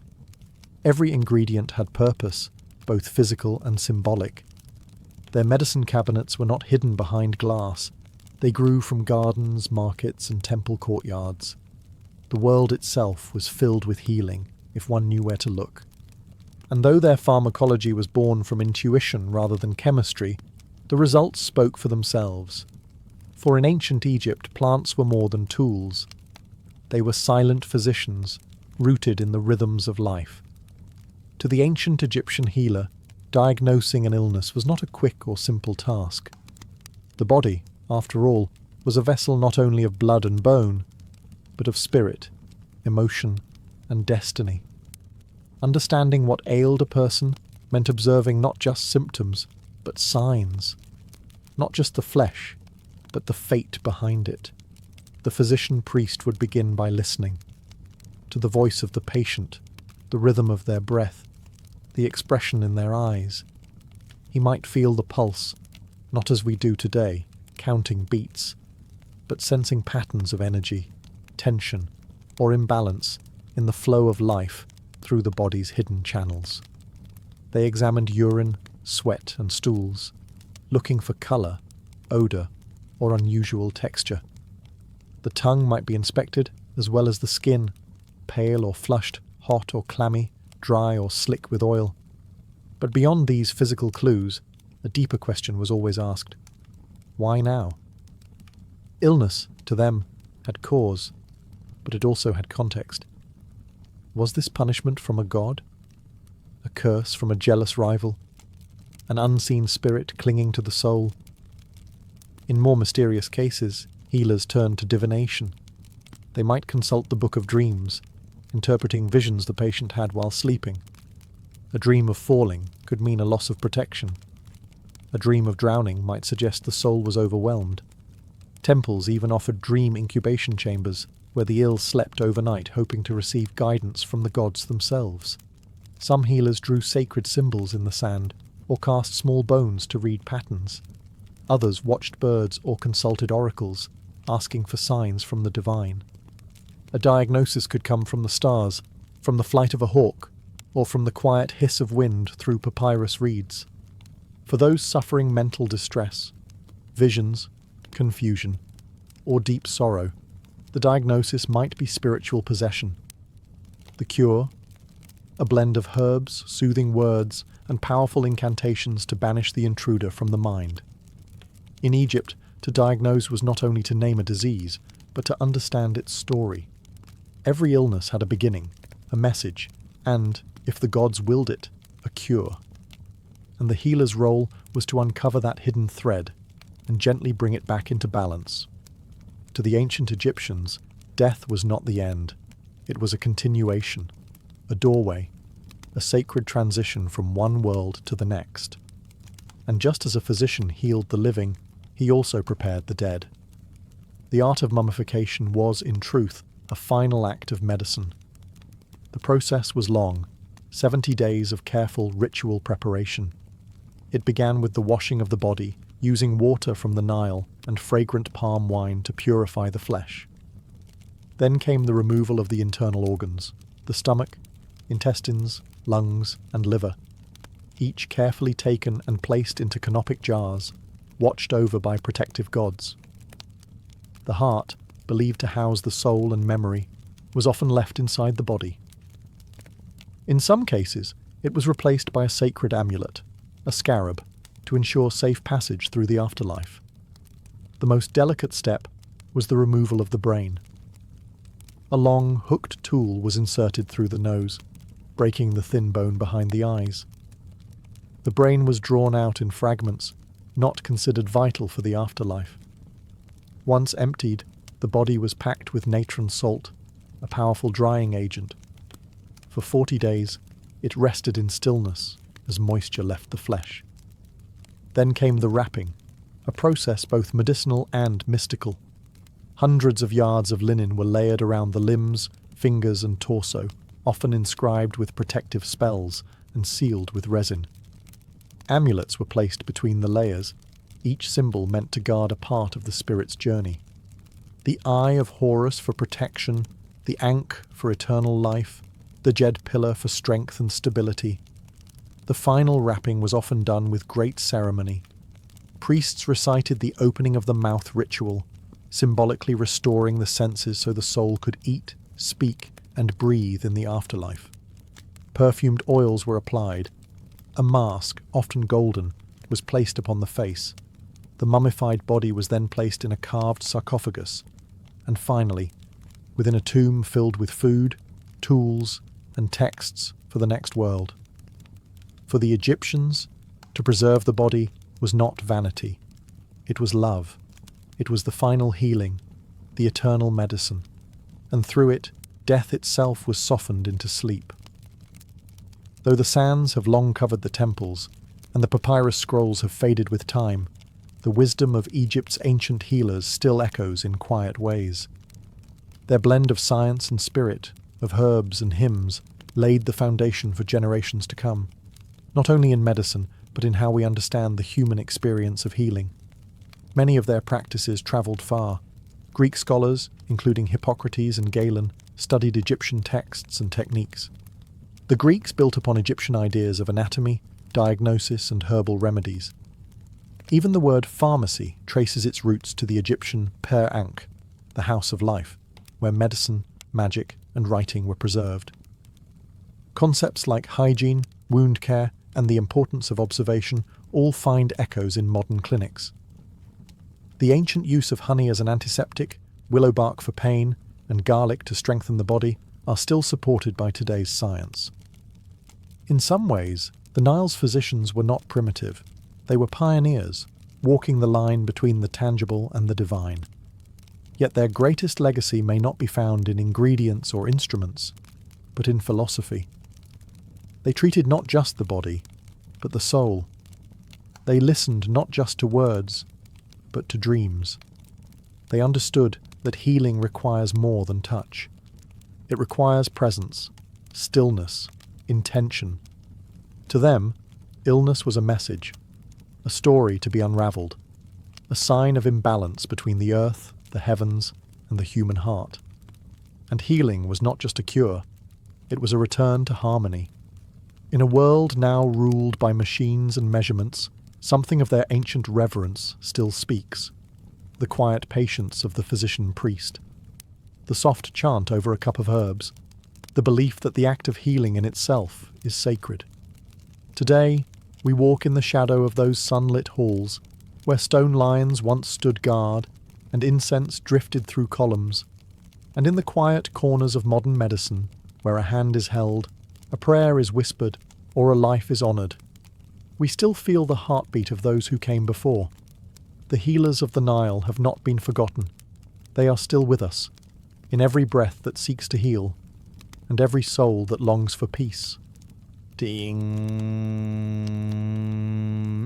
Every ingredient had purpose, both physical and symbolic. Their medicine cabinets were not hidden behind glass. They grew from gardens, markets, and temple courtyards. The world itself was filled with healing, if one knew where to look. And though their pharmacology was born from intuition rather than chemistry, the results spoke for themselves. For in ancient Egypt, plants were more than tools. They were silent physicians, rooted in the rhythms of life. To the ancient Egyptian healer, diagnosing an illness was not a quick or simple task. The body, after all, was a vessel not only of blood and bone, but of spirit, emotion, and destiny. Understanding what ailed a person meant observing not just symptoms, but signs. Not just the flesh, but the fate behind it. The physician-priest would begin by listening to the voice of the patient, the rhythm of their breath, the expression in their eyes. He might feel the pulse, not as we do today, counting beats, but sensing patterns of energy, tension, or imbalance in the flow of life through the body's hidden channels. They examined urine, sweat, and stools, looking for colour, odour, or unusual texture. The tongue might be inspected, as well as the skin, pale or flushed, hot or clammy, dry or slick with oil. But beyond these physical clues, a deeper question was always asked. Why now? Illness, to them, had cause, but it also had context. Was this punishment from a god? A curse from a jealous rival? An unseen spirit clinging to the soul? In more mysterious cases, healers turned to divination. They might consult the Book of Dreams, interpreting visions the patient had while sleeping. A dream of falling could mean a loss of protection. A dream of drowning might suggest the soul was overwhelmed. Temples even offered dream incubation chambers, where the ill slept overnight hoping to receive guidance from the gods themselves. Some healers drew sacred symbols in the sand, or cast small bones to read patterns. Others watched birds or consulted oracles, asking for signs from the divine. A diagnosis could come from the stars, from the flight of a hawk, or from the quiet hiss of wind through papyrus reeds. For those suffering mental distress, visions, confusion, or deep sorrow, the diagnosis might be spiritual possession. The cure? A blend of herbs, soothing words, and powerful incantations to banish the intruder from the mind. In Egypt, to diagnose was not only to name a disease, but to understand its story. Every illness had a beginning, a message, and, if the gods willed it, a cure. And the healer's role was to uncover that hidden thread and gently bring it back into balance. To the ancient Egyptians, death was not the end. It was a continuation, a doorway, a sacred transition from one world to the next. And just as a physician healed the living, he also prepared the dead. The art of mummification was, in truth, a final act of medicine. The process was long, 70 days of careful ritual preparation. It began with the washing of the body, using water from the Nile and fragrant palm wine to purify the flesh. Then came the removal of the internal organs, the stomach, intestines, lungs, and liver, each carefully taken and placed into canopic jars, watched over by protective gods. The heart, believed to house the soul and memory, was often left inside the body. In some cases, it was replaced by a sacred amulet, a scarab, to ensure safe passage through the afterlife. The most delicate step was the removal of the brain. A long, hooked tool was inserted through the nose, breaking the thin bone behind the eyes. The brain was drawn out in fragments, not considered vital for the afterlife. Once emptied, the body was packed with natron salt, a powerful drying agent. For 40 days, it rested in stillness as moisture left the flesh. Then came the wrapping, a process both medicinal and mystical. Hundreds of yards of linen were layered around the limbs, fingers, and torso, often inscribed with protective spells and sealed with resin. Amulets were placed between the layers, each symbol meant to guard a part of the spirit's journey. The Eye of Horus for protection, the Ankh for eternal life, the Jed pillar for strength and stability. The final wrapping was often done with great ceremony. Priests recited the opening of the mouth ritual, symbolically restoring the senses so the soul could eat, speak, and breathe in the afterlife. Perfumed oils were applied. A mask, often golden, was placed upon the face. The mummified body was then placed in a carved sarcophagus, and finally, within a tomb filled with food, tools, and texts for the next world. For the Egyptians, to preserve the body was not vanity. It was love. It was the final healing, the eternal medicine, and through it, death itself was softened into sleep. Though the sands have long covered the temples, and the papyrus scrolls have faded with time, the wisdom of Egypt's ancient healers still echoes in quiet ways. Their blend of science and spirit, of herbs and hymns, laid the foundation for generations to come, not only in medicine, but in how we understand the human experience of healing. Many of their practices travelled far. Greek scholars, including Hippocrates and Galen, studied Egyptian texts and techniques. The Greeks built upon Egyptian ideas of anatomy, diagnosis, and herbal remedies. Even the word pharmacy traces its roots to the Egyptian Per Ankh, the house of life, where medicine, magic, and writing were preserved. Concepts like hygiene, wound care, and the importance of observation all find echoes in modern clinics. The ancient use of honey as an antiseptic, willow bark for pain, and garlic to strengthen the body are still supported by today's science. In some ways, the Nile's physicians were not primitive. They were pioneers, walking the line between the tangible and the divine. Yet their greatest legacy may not be found in ingredients or instruments, but in philosophy. They treated not just the body, but the soul. They listened not just to words, but to dreams. They understood that healing requires more than touch. It requires presence, stillness, intention. To them, illness was a message, a story to be unravelled, a sign of imbalance between the earth, the heavens, and the human heart. And healing was not just a cure, it was a return to harmony. In a world now ruled by machines and measurements, something of their ancient reverence still speaks. The quiet patience of the physician-priest, the soft chant over a cup of herbs, the belief that the act of healing in itself is sacred. Today, we walk in the shadow of those sunlit halls, where stone lions once stood guard, and incense drifted through columns, and in the quiet corners of modern medicine, where a hand is held, a prayer is whispered, or a life is honoured, we still feel the heartbeat of those who came before. The healers of the Nile have not been forgotten. They are still with us, in every breath that seeks to heal, and every soul that longs for peace. Ding.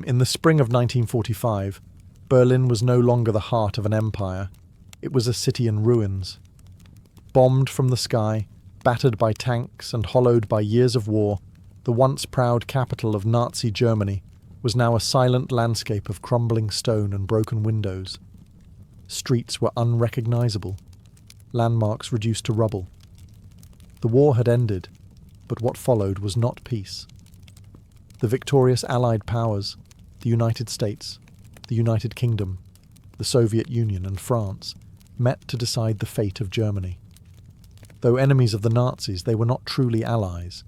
In the spring of 1945, Berlin was no longer the heart of an empire. It was a city in ruins. Bombed from the sky, battered by tanks and hollowed by years of war, the once proud capital of Nazi Germany was now a silent landscape of crumbling stone and broken windows. Streets were unrecognizable, landmarks reduced to rubble. The war had ended, but what followed was not peace. The victorious Allied powers, the United States, the United Kingdom, the Soviet Union and France, met to decide the fate of Germany. Though enemies of the Nazis, they were not truly allies.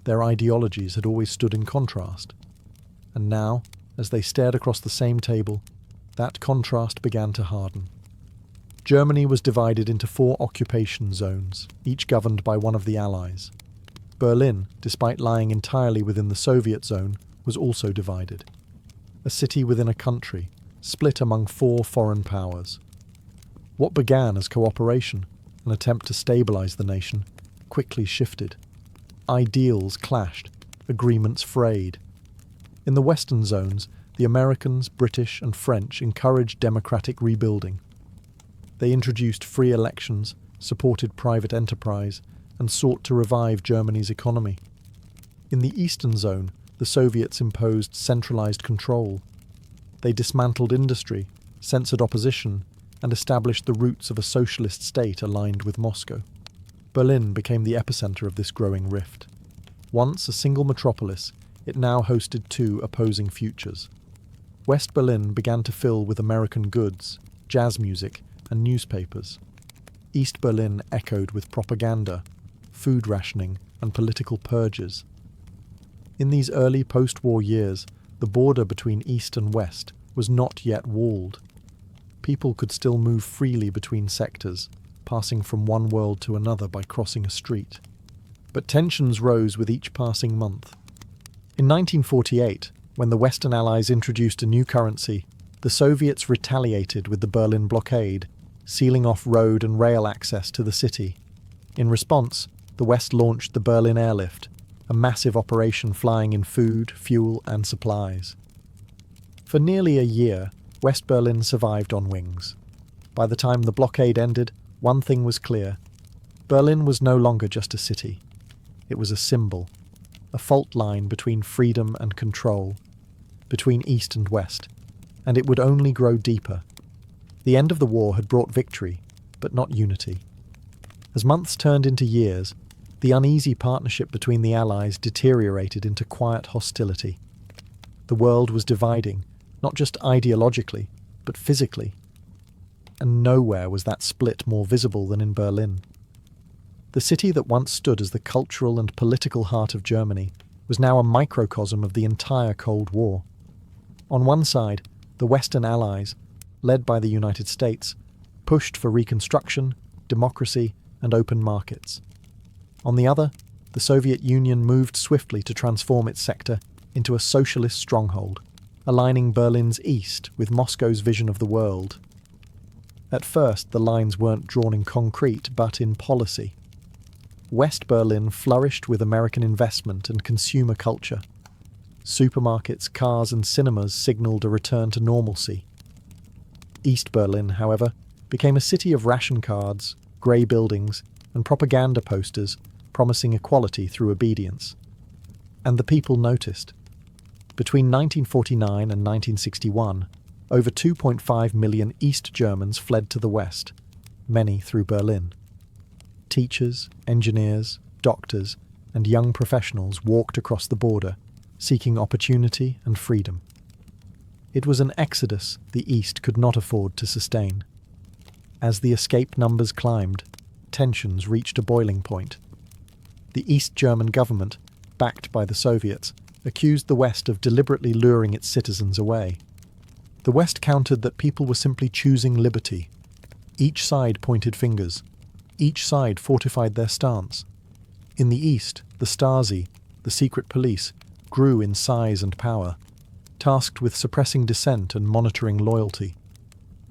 Their ideologies had always stood in contrast. And now, as they stared across the same table, that contrast began to harden. Germany was divided into 4 occupation zones, each governed by one of the Allies. Berlin, despite lying entirely within the Soviet zone, was also divided. A city within a country, split among 4 foreign powers. What began as cooperation, an attempt to stabilize the nation, quickly shifted. Ideals clashed, agreements frayed. In the Western zones, the Americans, British, and French encouraged democratic rebuilding. They introduced free elections, supported private enterprise, and sought to revive Germany's economy. In the Eastern Zone, the Soviets imposed centralized control. They dismantled industry, censored opposition, and established the roots of a socialist state aligned with Moscow. Berlin became the epicenter of this growing rift. Once a single metropolis, it now hosted 2 opposing futures. West Berlin began to fill with American goods, jazz music, and newspapers. East Berlin echoed with propaganda, food rationing, and political purges. In these early post-war years, the border between East and West was not yet walled. People could still move freely between sectors, passing from one world to another by crossing a street. But tensions rose with each passing month. In 1948, when the Western Allies introduced a new currency, the Soviets retaliated with the Berlin blockade, sealing off road and rail access to the city. In response, the West launched the Berlin Airlift, a massive operation flying in food, fuel, and supplies. For nearly a year, West Berlin survived on wings. By the time the blockade ended, one thing was clear. Berlin was no longer just a city. It was a symbol, a fault line between freedom and control, between East and West, and it would only grow deeper. The end of the war had brought victory, but not unity. As months turned into years, the uneasy partnership between the Allies deteriorated into quiet hostility. The world was dividing, not just ideologically, but physically. And nowhere was that split more visible than in Berlin. The city that once stood as the cultural and political heart of Germany was now a microcosm of the entire Cold War. On one side, the Western Allies, led by the United States, pushed for reconstruction, democracy, and open markets. On the other, the Soviet Union moved swiftly to transform its sector into a socialist stronghold, aligning Berlin's east with Moscow's vision of the world. At first, the lines weren't drawn in concrete, but in policy. West Berlin flourished with American investment and consumer culture. Supermarkets, cars, and cinemas signaled a return to normalcy. East Berlin, however, became a city of ration cards, grey buildings, and propaganda posters promising equality through obedience. And the people noticed. Between 1949 and 1961, over 2.5 million East Germans fled to the West, many through Berlin. Teachers, engineers, doctors, and young professionals walked across the border, seeking opportunity and freedom. It was an exodus the East could not afford to sustain. As the escape numbers climbed, tensions reached a boiling point. The East German government, backed by the Soviets, accused the West of deliberately luring its citizens away. The West countered that people were simply choosing liberty. Each side pointed fingers. Each side fortified their stance. In the East, the Stasi, the secret police, grew in size and power, tasked with suppressing dissent and monitoring loyalty.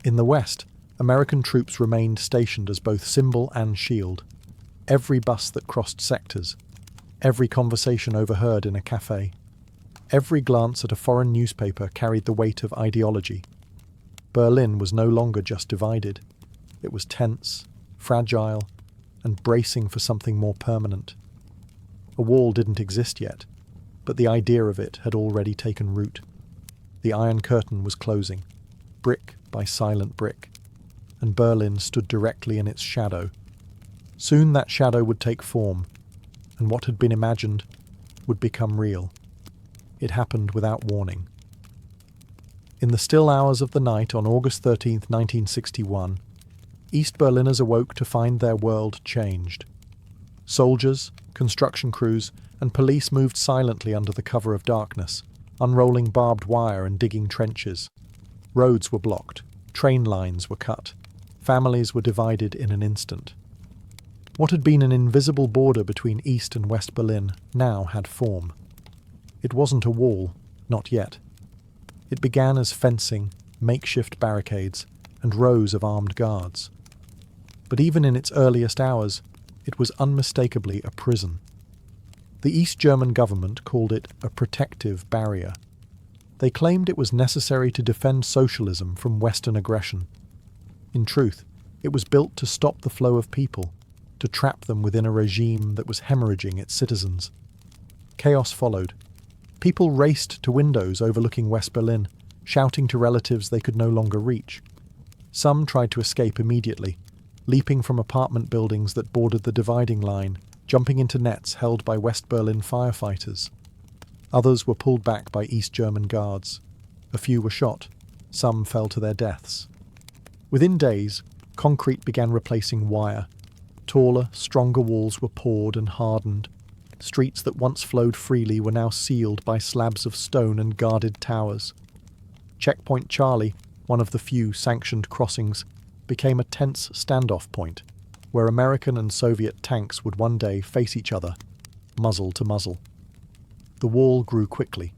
In the West, American troops remained stationed as both symbol and shield. Every bus that crossed sectors, every conversation overheard in a cafe, every glance at a foreign newspaper carried the weight of ideology. Berlin was no longer just divided. It was tense, fragile, and bracing for something more permanent. A wall didn't exist yet, but the idea of it had already taken root. The Iron Curtain was closing, brick by silent brick, and Berlin stood directly in its shadow. Soon that shadow would take form, and what had been imagined would become real. It happened without warning. In the still hours of the night on August 13, 1961, East Berliners awoke to find their world changed. Soldiers, construction crews, and police moved silently under the cover of darkness, unrolling barbed wire and digging trenches. Roads were blocked, train lines were cut, Families were divided in an instant. What had been an invisible border between East and West Berlin now had form. It wasn't a wall, not yet. It began as fencing, makeshift barricades, and rows of armed guards. But even in its earliest hours, it was unmistakably a prison. The East German government called it a protective barrier. They claimed it was necessary to defend socialism from Western aggression. In truth, it was built to stop the flow of people, to trap them within a regime that was hemorrhaging its citizens. Chaos followed. People raced to windows overlooking West Berlin, shouting to relatives they could no longer reach. Some tried to escape immediately, leaping from apartment buildings that bordered the dividing line, jumping into nets held by West Berlin firefighters. Others were pulled back by East German guards. A few were shot. Some fell to their deaths. Within days, concrete began replacing wire. Taller, stronger walls were poured and hardened. Streets that once flowed freely were now sealed by slabs of stone and guarded towers. Checkpoint Charlie, one of the few sanctioned crossings, became a tense standoff point, where American and Soviet tanks would one day face each other, muzzle to muzzle. The wall grew quickly,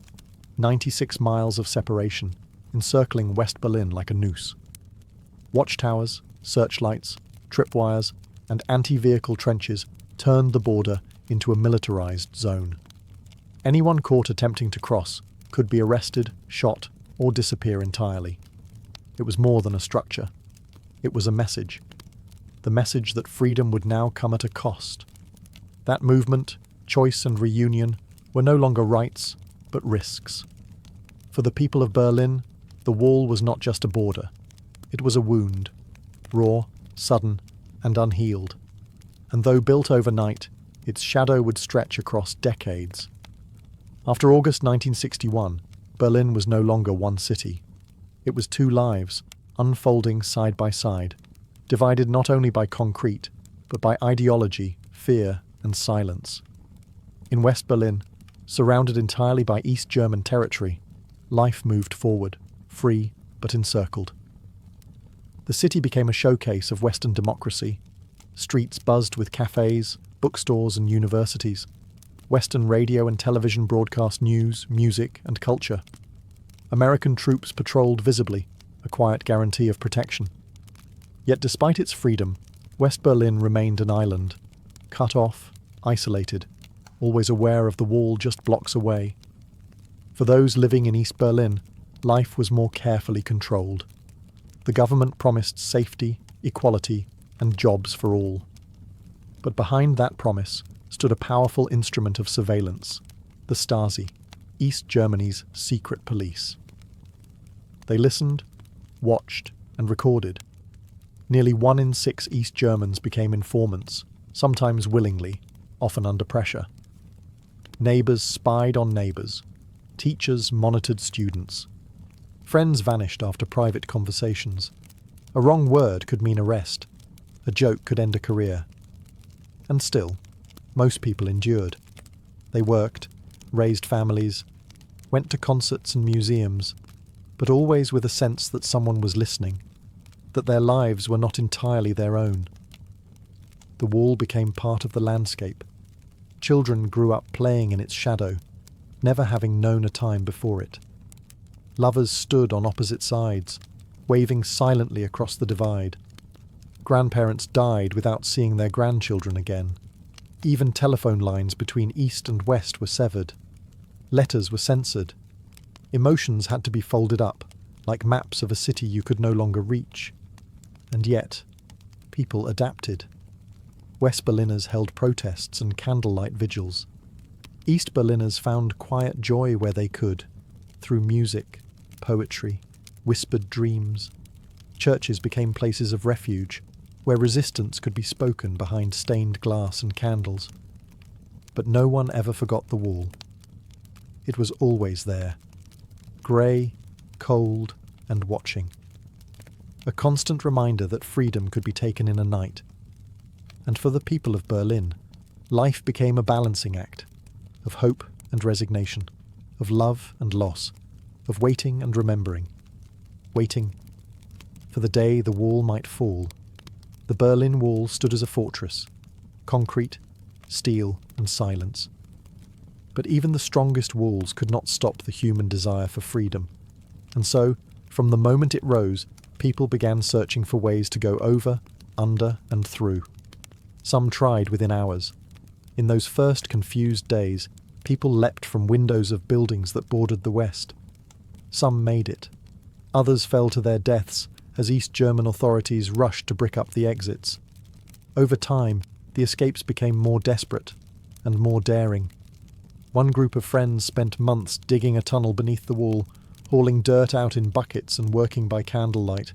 96 miles of separation, encircling West Berlin like a noose. Watchtowers, searchlights, tripwires, and anti-vehicle trenches turned the border into a militarized zone. Anyone caught attempting to cross could be arrested, shot, or disappear entirely. It was more than a structure. It was a message. The message that freedom would now come at a cost. That movement, choice and reunion were no longer rights, but risks. For the people of Berlin, the wall was not just a border. It was a wound, raw, sudden, and unhealed. And though built overnight, its shadow would stretch across decades. After August 1961, Berlin was no longer one city. It was two lives, unfolding side by side, divided not only by concrete, but by ideology, fear, and silence. In West Berlin, surrounded entirely by East German territory, life moved forward, free but encircled. The city became a showcase of Western democracy. Streets buzzed with cafes, bookstores, and universities. Western radio and television broadcast news, music, and culture. American troops patrolled visibly, a quiet guarantee of protection. Yet despite its freedom, West Berlin remained an island, cut off, isolated, always aware of the wall just blocks away. For those living in East Berlin, life was more carefully controlled. The government promised safety, equality, and jobs for all. But behind that promise stood a powerful instrument of surveillance, the Stasi, East Germany's secret police. They listened, watched, and recorded. Nearly 1 in 6 East Germans became informants, sometimes willingly, often under pressure. Neighbours spied on neighbours. Teachers monitored students. Friends vanished after private conversations. A wrong word could mean arrest. A joke could end a career. And still, most people endured. They worked, raised families, went to concerts and museums, but always with a sense that someone was listening, that their lives were not entirely their own. The wall became part of the landscape. Children grew up playing in its shadow, never having known a time before it. Lovers stood on opposite sides, waving silently across the divide. Grandparents died without seeing their grandchildren again. Even telephone lines between East and West were severed. Letters were censored. Emotions had to be folded up, like maps of a city you could no longer reach. And yet, people adapted. West Berliners held protests and candlelight vigils. East Berliners found quiet joy where they could, through music, poetry, whispered dreams. Churches became places of refuge, where resistance could be spoken behind stained glass and candles. But no one ever forgot the wall. It was always there, grey, cold, and watching. A constant reminder that freedom could be taken in a night. And for the people of Berlin, life became a balancing act, of hope and resignation, of love and loss, of waiting and remembering. Waiting for the day the wall might fall The Berlin Wall stood as a fortress: concrete, steel, and silence. But even the strongest walls could not stop the human desire for freedom. And so, from the moment it rose, people began searching for ways to go over, under, and through. Some tried within hours. In those first confused days, people leapt from windows of buildings that bordered the west. Some made it. Others fell to their deaths as East German authorities rushed to brick up the exits. Over time, the escapes became more desperate and more daring. One group of friends spent months digging a tunnel beneath the wall, hauling dirt out in buckets and working by candlelight.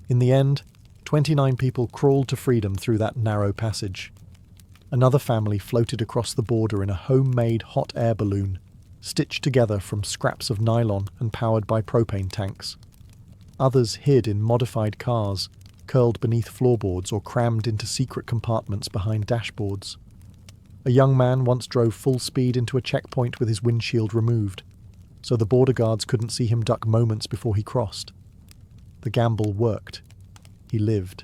In the end, 29 people crawled to freedom through that narrow passage. Another family floated across the border in a homemade hot air balloon, stitched together from scraps of nylon and powered by propane tanks. Others hid in modified cars, curled beneath floorboards or crammed into secret compartments behind dashboards. A young man once drove full speed into a checkpoint with his windshield removed, so the border guards couldn't see him duck moments before he crossed. The gamble worked. He lived.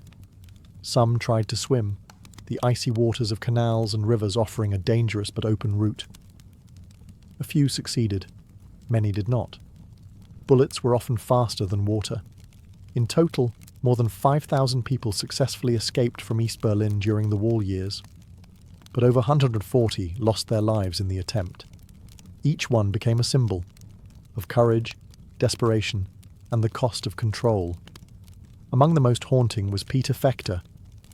Some tried to swim, the icy waters of canals and rivers offering a dangerous but open route. A few succeeded. Many did not. Bullets were often faster than water. In total, more than 5,000 people successfully escaped from East Berlin during the wall years, but over 140 lost their lives in the attempt. Each one became a symbol of courage, desperation, and the cost of control. Among the most haunting was Peter Fechter,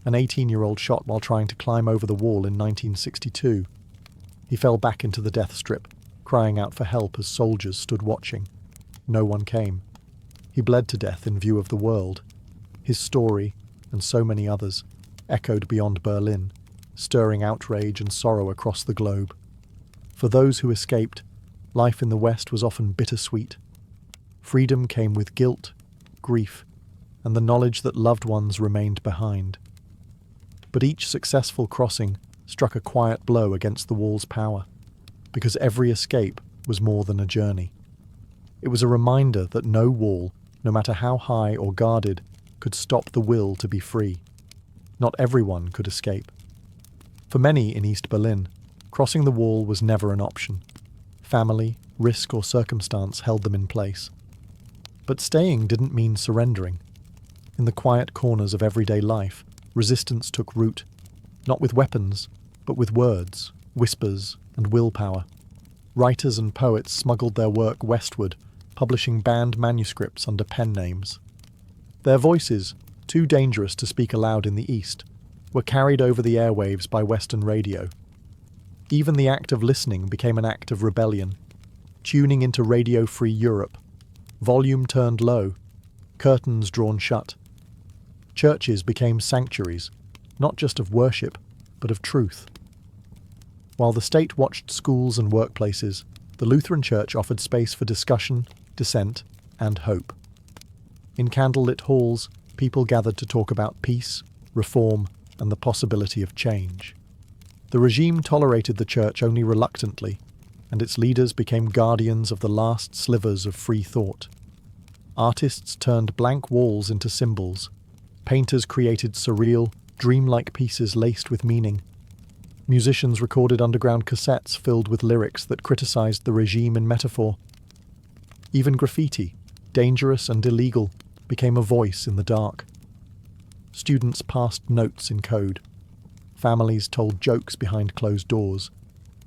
an 18-year-old shot while trying to climb over the wall in 1962. He fell back into the death strip, crying out for help as soldiers stood watching. No one came. He bled to death in view of the world. His story, and so many others, echoed beyond Berlin, stirring outrage and sorrow across the globe. For those who escaped, life in the West was often bittersweet. Freedom came with guilt, grief, and the knowledge that loved ones remained behind. But each successful crossing struck a quiet blow against the wall's power, because every escape was more than a journey. It was a reminder that no wall, no matter how high or guarded, could stop the will to be free. Not everyone could escape. For many in East Berlin, crossing the wall was never an option. Family, risk, or circumstance held them in place. But staying didn't mean surrendering. In the quiet corners of everyday life, resistance took root, not with weapons, but with words, whispers, and willpower. Writers and poets smuggled their work westward, publishing banned manuscripts under pen names. Their voices, too dangerous to speak aloud in the East, were carried over the airwaves by Western radio. Even the act of listening became an act of rebellion, tuning into radio-free Europe, volume turned low, curtains drawn shut. Churches became sanctuaries, not just of worship, but of truth. While the state watched schools and workplaces, the Lutheran Church offered space for discussion, dissent, and hope. In candlelit halls, people gathered to talk about peace, reform, and the possibility of change. The regime tolerated the church only reluctantly, and its leaders became guardians of the last slivers of free thought. Artists turned blank walls into symbols. Painters created surreal, dreamlike pieces laced with meaning. Musicians recorded underground cassettes filled with lyrics that criticized the regime in metaphor. Even graffiti, dangerous and illegal, became a voice in the dark. Students passed notes in code. Families told jokes behind closed doors.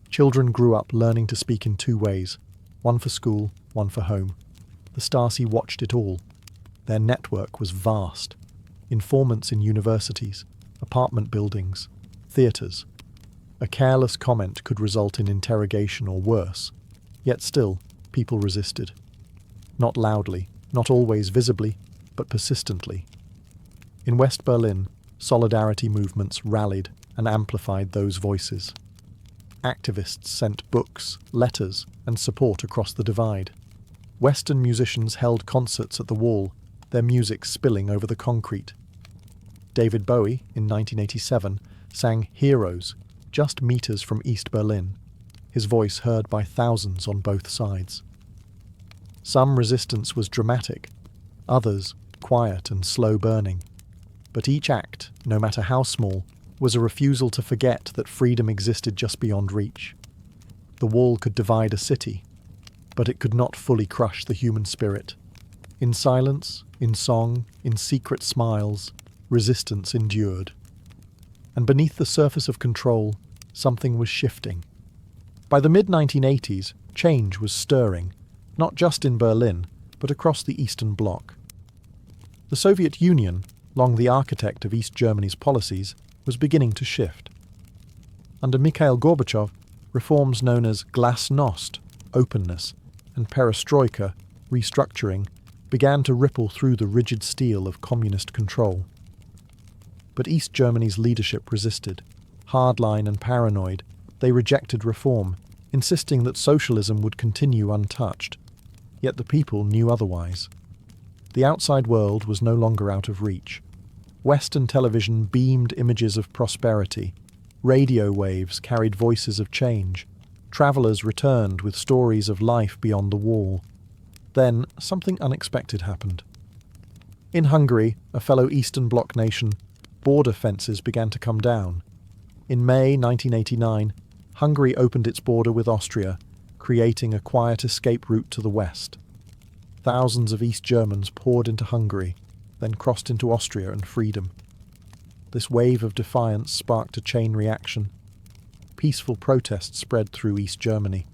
Children grew up learning to speak in two ways, one for school, one for home. The Stasi watched it all. Their network was vast. Informants in universities, apartment buildings, theatres. A careless comment could result in interrogation or worse. Yet still, people resisted. Not loudly, not always visibly, but persistently. In West Berlin, solidarity movements rallied and amplified those voices. Activists sent books, letters, and support across the divide. Western musicians held concerts at the wall, their music spilling over the concrete. David Bowie, in 1987, sang Heroes, just meters from East Berlin, his voice heard by thousands on both sides. Some resistance was dramatic, others quiet and slow burning. But each act, no matter how small, was a refusal to forget that freedom existed just beyond reach. The wall could divide a city, but it could not fully crush the human spirit. In silence, in song, in secret smiles, resistance endured. And beneath the surface of control, something was shifting. By the mid-1980s, change was stirring, not just in Berlin, but across the Eastern Bloc. The Soviet Union, long the architect of East Germany's policies, was beginning to shift. Under Mikhail Gorbachev, reforms known as glasnost, openness, and perestroika, restructuring, began to ripple through the rigid steel of communist control. But East Germany's leadership resisted. Hardline and paranoid, they rejected reform, insisting that socialism would continue untouched. Yet the people knew otherwise. The outside world was no longer out of reach. Western television beamed images of prosperity. Radio waves carried voices of change. Travellers returned with stories of life beyond the wall. Then something unexpected happened. In Hungary, a fellow Eastern Bloc nation, border fences began to come down. In May 1989, Hungary opened its border with Austria, creating a quiet escape route to the west. Thousands of East Germans poured into Hungary, then crossed into Austria and freedom. This wave of defiance sparked a chain reaction. Peaceful protests spread through East Germany.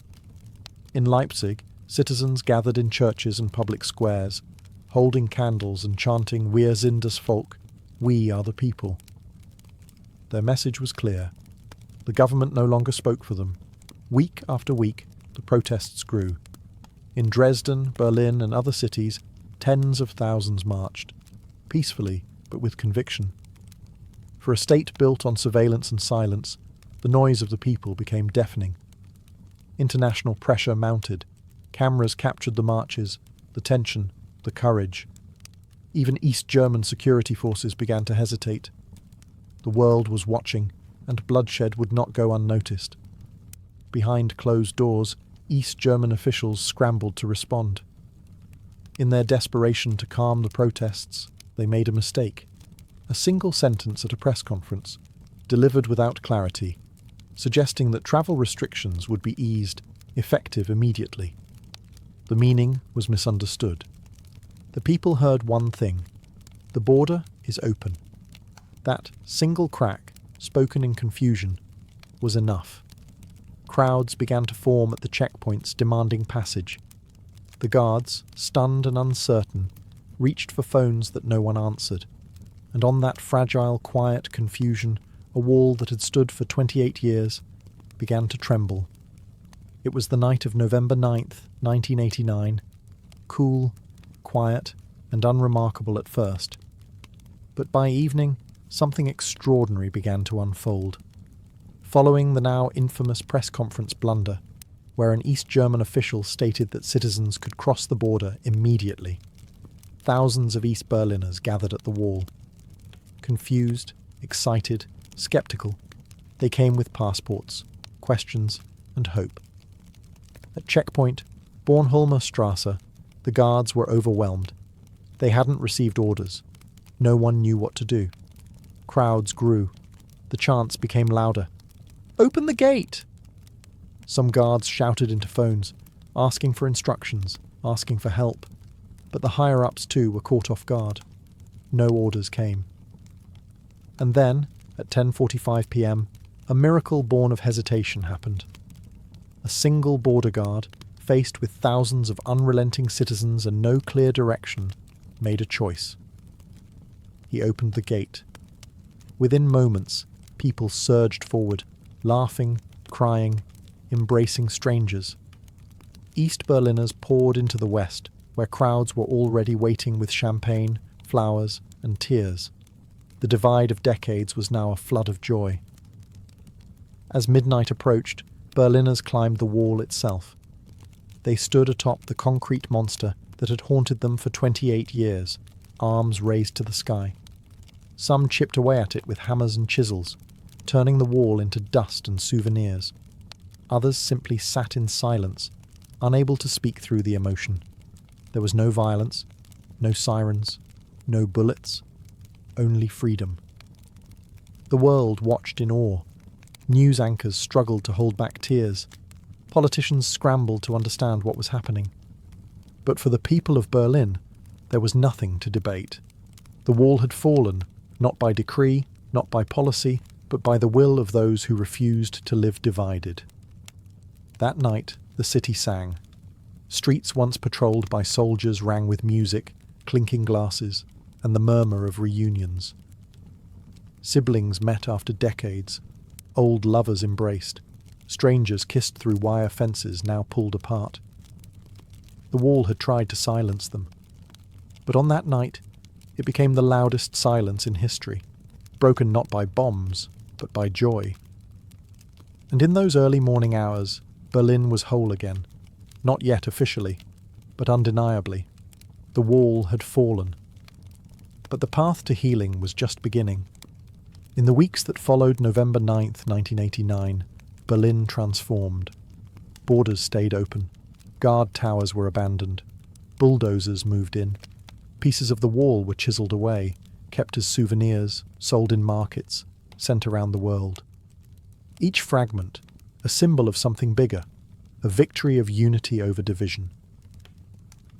In Leipzig, citizens gathered in churches and public squares, holding candles and chanting "Wir sind das Volk," "We are the people." Their message was clear. The government no longer spoke for them. Week after week, the protests grew. In Dresden, Berlin, and other cities, tens of thousands marched, peacefully but with conviction. For a state built on surveillance and silence, the noise of the people became deafening. International pressure mounted. Cameras captured the marches, the tension, the courage. Even East German security forces began to hesitate. The world was watching, and bloodshed would not go unnoticed. Behind closed doors, East German officials scrambled to respond. In their desperation to calm the protests, they made a mistake. A single sentence at a press conference, delivered without clarity, suggesting that travel restrictions would be eased, effective immediately. The meaning was misunderstood. The people heard one thing: the border is open. That single crack, spoken in confusion, was enough. Crowds began to form at the checkpoints demanding passage. The guards, stunned and uncertain, reached for phones that no one answered, and on that fragile, quiet confusion, a wall that had stood for 28 years began to tremble. It was the night of November 9th, 1989, cool, quiet, and unremarkable at first. But by evening, something extraordinary began to unfold. Following the now infamous press conference blunder, where an East German official stated that citizens could cross the border immediately, thousands of East Berliners gathered at the wall. Confused, excited, skeptical, they came with passports, questions, and hope. At checkpoint Bornholmer Strasse, the guards were overwhelmed. They hadn't received orders. No one knew what to do. Crowds grew. The chants became louder. "Open the gate!" Some guards shouted into phones, asking for instructions, asking for help. But the higher-ups too were caught off guard. No orders came. And then, at 10:45 p.m, a miracle born of hesitation happened. A single border guard, faced with thousands of unrelenting citizens and no clear direction, made a choice. He opened the gate. Within moments, people surged forward, laughing, crying, embracing strangers. East Berliners poured into the west, where crowds were already waiting with champagne, flowers, and tears. The divide of decades was now a flood of joy. As midnight approached, Berliners climbed the wall itself. They stood atop the concrete monster that had haunted them for 28 years, arms raised to the sky. Some chipped away at it with hammers and chisels, turning the wall into dust and souvenirs. Others simply sat in silence, unable to speak through the emotion. There was no violence, no sirens, no bullets, only freedom. The world watched in awe. News anchors struggled to hold back tears. Politicians scrambled to understand what was happening. But for the people of Berlin, there was nothing to debate. The wall had fallen, not by decree, not by policy, but by the will of those who refused to live divided. That night, the city sang. Streets once patrolled by soldiers rang with music, clinking glasses, and the murmur of reunions. Siblings met after decades. Old lovers embraced. Strangers kissed through wire fences now pulled apart. The wall had tried to silence them. But on that night, it became the loudest silence in history, broken not by bombs, but by joy. And in those early morning hours, Berlin was whole again, not yet officially, but undeniably. The wall had fallen. But the path to healing was just beginning. In the weeks that followed November 9th, 1989, Berlin transformed. Borders stayed open. Guard towers were abandoned. Bulldozers moved in. Pieces of the wall were chiselled away, kept as souvenirs, sold in markets, sent around the world. Each fragment, a symbol of something bigger, a victory of unity over division.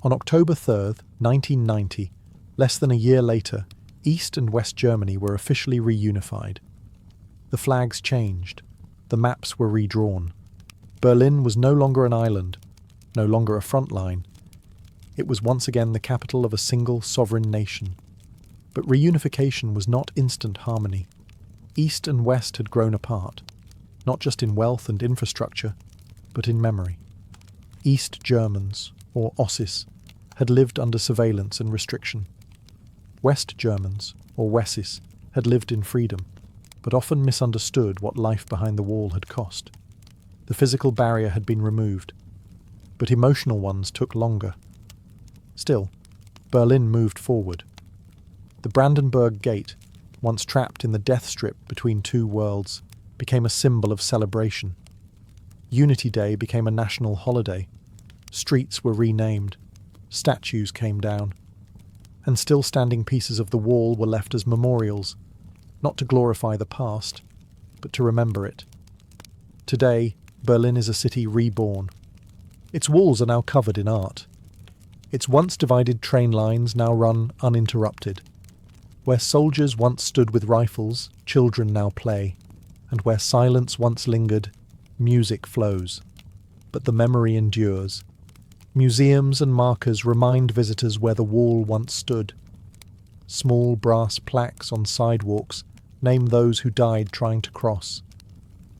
On October 3rd, 1990, less than a year later, East and West Germany were officially reunified. The flags changed. The maps were redrawn. Berlin was no longer an island, no longer a front line. It was once again the capital of a single sovereign nation. But reunification was not instant harmony. East and West had grown apart, not just in wealth and infrastructure, but in memory. East Germans, or Ossis, had lived under surveillance and restriction. West Germans, or Wessis, had lived in freedom, but often misunderstood what life behind the wall had cost. The physical barrier had been removed, but emotional ones took longer. Still, Berlin moved forward. The Brandenburg Gate, once trapped in the death strip between two worlds, became a symbol of celebration. Unity Day became a national holiday. Streets were renamed. Statues came down. And still standing pieces of the wall were left as memorials, not to glorify the past, but to remember it. Today, Berlin is a city reborn. Its walls are now covered in art. Its once divided train lines now run uninterrupted. Where soldiers once stood with rifles, children now play, and where silence once lingered, music flows. But the memory endures. Museums and markers remind visitors where the wall once stood. Small brass plaques on sidewalks name those who died trying to cross.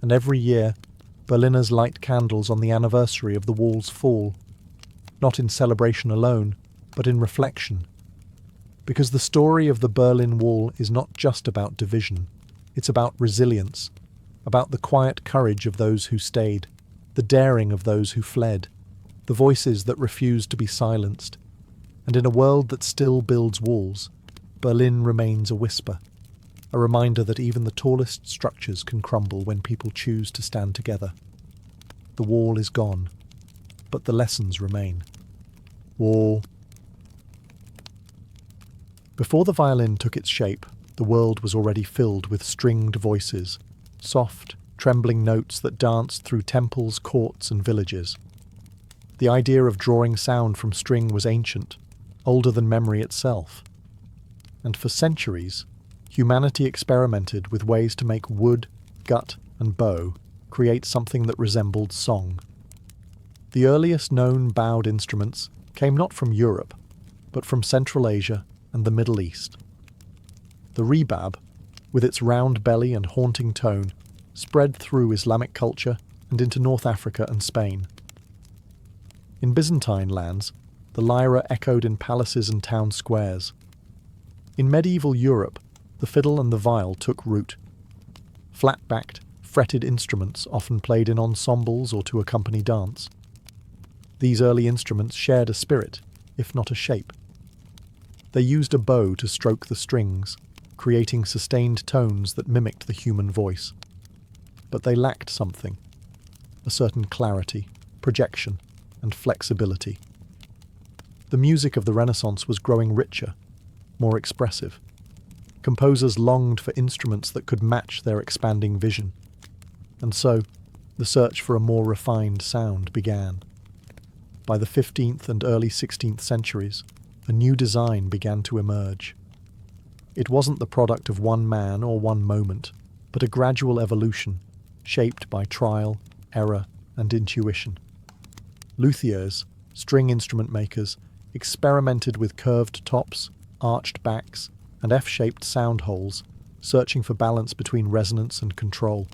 And every year, Berliners light candles on the anniversary of the wall's fall, not in celebration alone, but in reflection. Because the story of the Berlin Wall is not just about division, it's about resilience, about the quiet courage of those who stayed, the daring of those who fled, the voices that refused to be silenced. And in a world that still builds walls, Berlin remains a whisper, a reminder that even the tallest structures can crumble when people choose to stand together. The wall is gone, but the lessons remain. Wall. Before the violin took its shape, the world was already filled with stringed voices, soft, trembling notes that danced through temples, courts, and villages. The idea of drawing sound from string was ancient, older than memory itself. And for centuries, humanity experimented with ways to make wood, gut, and bow create something that resembled song. The earliest known bowed instruments came not from Europe, but from Central Asia and the Middle East. The rebab, with its round belly and haunting tone, spread through Islamic culture and into North Africa and Spain. In Byzantine lands, the lyra echoed in palaces and town squares. In medieval Europe, the fiddle and the viol took root. Flat-backed, fretted instruments often played in ensembles or to accompany dance. These early instruments shared a spirit, if not a shape. They used a bow to stroke the strings, creating sustained tones that mimicked the human voice. But they lacked something, a certain clarity, projection, and flexibility. The music of the Renaissance was growing richer, more expressive. Composers longed for instruments that could match their expanding vision. And so, the search for a more refined sound began. By the 15th and early 16th centuries, a new design began to emerge. It wasn't the product of one man or one moment, but a gradual evolution, shaped by trial, error, and intuition. Luthiers, string instrument makers, experimented with curved tops, arched backs, and F-shaped sound holes, searching for balance between resonance and control.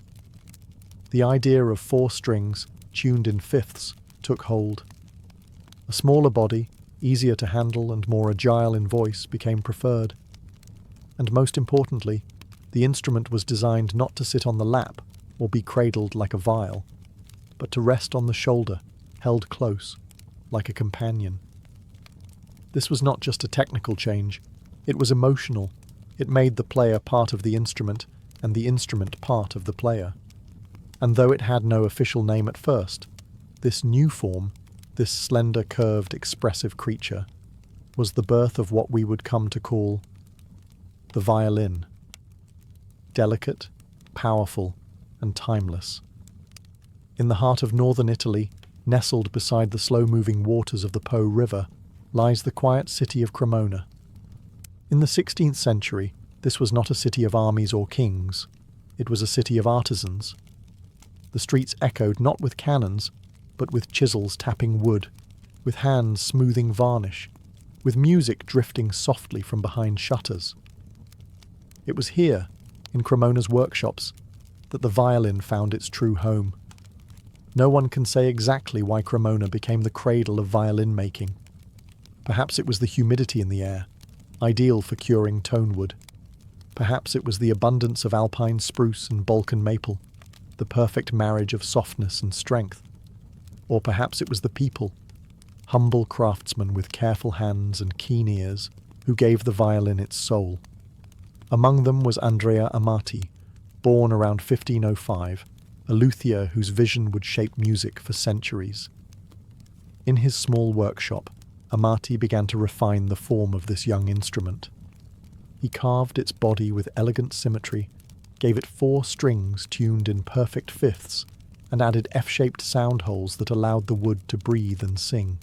The idea of 4 strings, tuned in fifths, took hold. A smaller body, easier to handle and more agile in voice, became preferred. And most importantly, the instrument was designed not to sit on the lap or be cradled like a viol, but to rest on the shoulder, held close, like a companion. This was not just a technical change, it was emotional. It made the player part of the instrument and the instrument part of the player. And though it had no official name at first, this new form, this slender, curved, expressive creature, was the birth of what we would come to call the violin. Delicate, powerful, and timeless. In the heart of northern Italy, nestled beside the slow-moving waters of the Po River, lies the quiet city of Cremona. In the 16th century, this was not a city of armies or kings. It was a city of artisans. The streets echoed not with cannons, but with chisels tapping wood, with hands smoothing varnish, with music drifting softly from behind shutters. It was here, in Cremona's workshops, that the violin found its true home. No one can say exactly why Cremona became the cradle of violin making. Perhaps it was the humidity in the air, ideal for curing tonewood. Perhaps it was the abundance of alpine spruce and Balkan maple, the perfect marriage of softness and strength. Or perhaps it was the people, humble craftsmen with careful hands and keen ears, who gave the violin its soul. Among them was Andrea Amati, born around 1505, a luthier whose vision would shape music for centuries. In his small workshop, Amati began to refine the form of this young instrument. He carved its body with elegant symmetry, gave it 4 strings tuned in perfect fifths, and added F-shaped sound holes that allowed the wood to breathe and sing.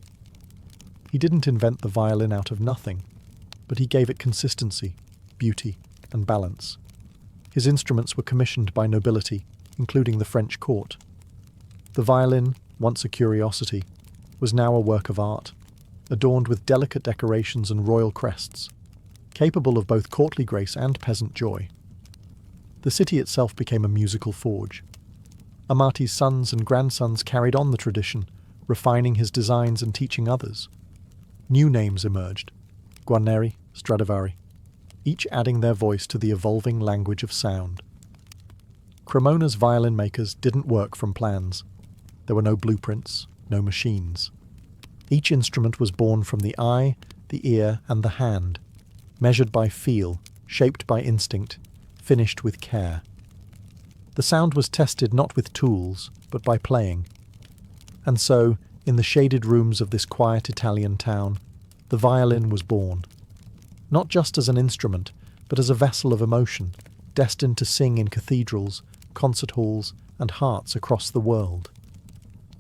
He didn't invent the violin out of nothing, but he gave it consistency, beauty, and balance. His instruments were commissioned by nobility, including the French court. The violin, once a curiosity, was now a work of art, adorned with delicate decorations and royal crests, capable of both courtly grace and peasant joy. The city itself became a musical forge. Amati's sons and grandsons carried on the tradition, refining his designs and teaching others. New names emerged: Guarneri, Stradivari, each adding their voice to the evolving language of sound. Cremona's violin makers didn't work from plans. There were no blueprints, no machines. Each instrument was born from the eye, the ear, and the hand, measured by feel, shaped by instinct, finished with care. The sound was tested not with tools, but by playing. And so, in the shaded rooms of this quiet Italian town, the violin was born. Not just as an instrument, but as a vessel of emotion, destined to sing in cathedrals, concert halls, and hearts across the world.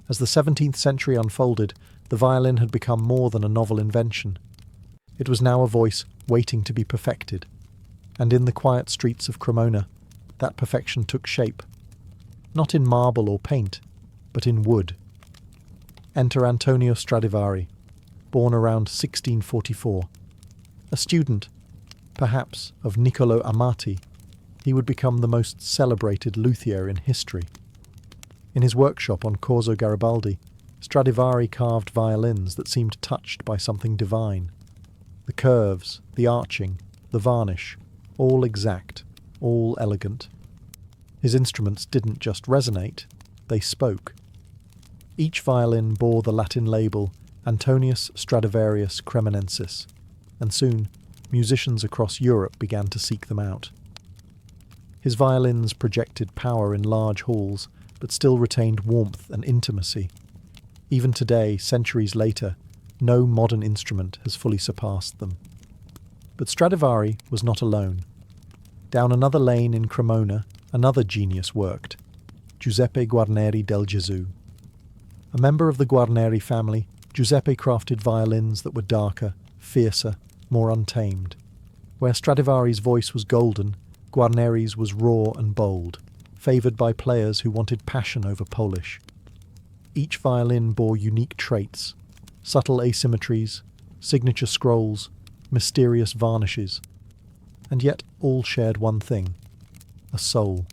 As the 17th century unfolded, the violin had become more than a novel invention. It was now a voice waiting to be perfected. And in the quiet streets of Cremona, that perfection took shape. Not in marble or paint, but in wood. Enter Antonio Stradivari, born around 1644. A student, perhaps, of Niccolò Amati, he would become the most celebrated luthier in history. In his workshop on Corso Garibaldi, Stradivari carved violins that seemed touched by something divine. The curves, the arching, the varnish, all exact, all elegant. His instruments didn't just resonate, they spoke. Each violin bore the Latin label Antonius Stradivarius Cremonensis, and soon musicians across Europe began to seek them out. His violins projected power in large halls, but still retained warmth and intimacy. Even today, centuries later, no modern instrument has fully surpassed them. But Stradivari was not alone. Down another lane in Cremona, another genius worked, Giuseppe Guarneri del Gesù. A member of the Guarneri family, Giuseppe crafted violins that were darker, fiercer, more untamed. Where Stradivari's voice was golden, Guarneri's was raw and bold, favoured by players who wanted passion over polish. Each violin bore unique traits, subtle asymmetries, signature scrolls, mysterious varnishes, and yet all shared one thing: a soul.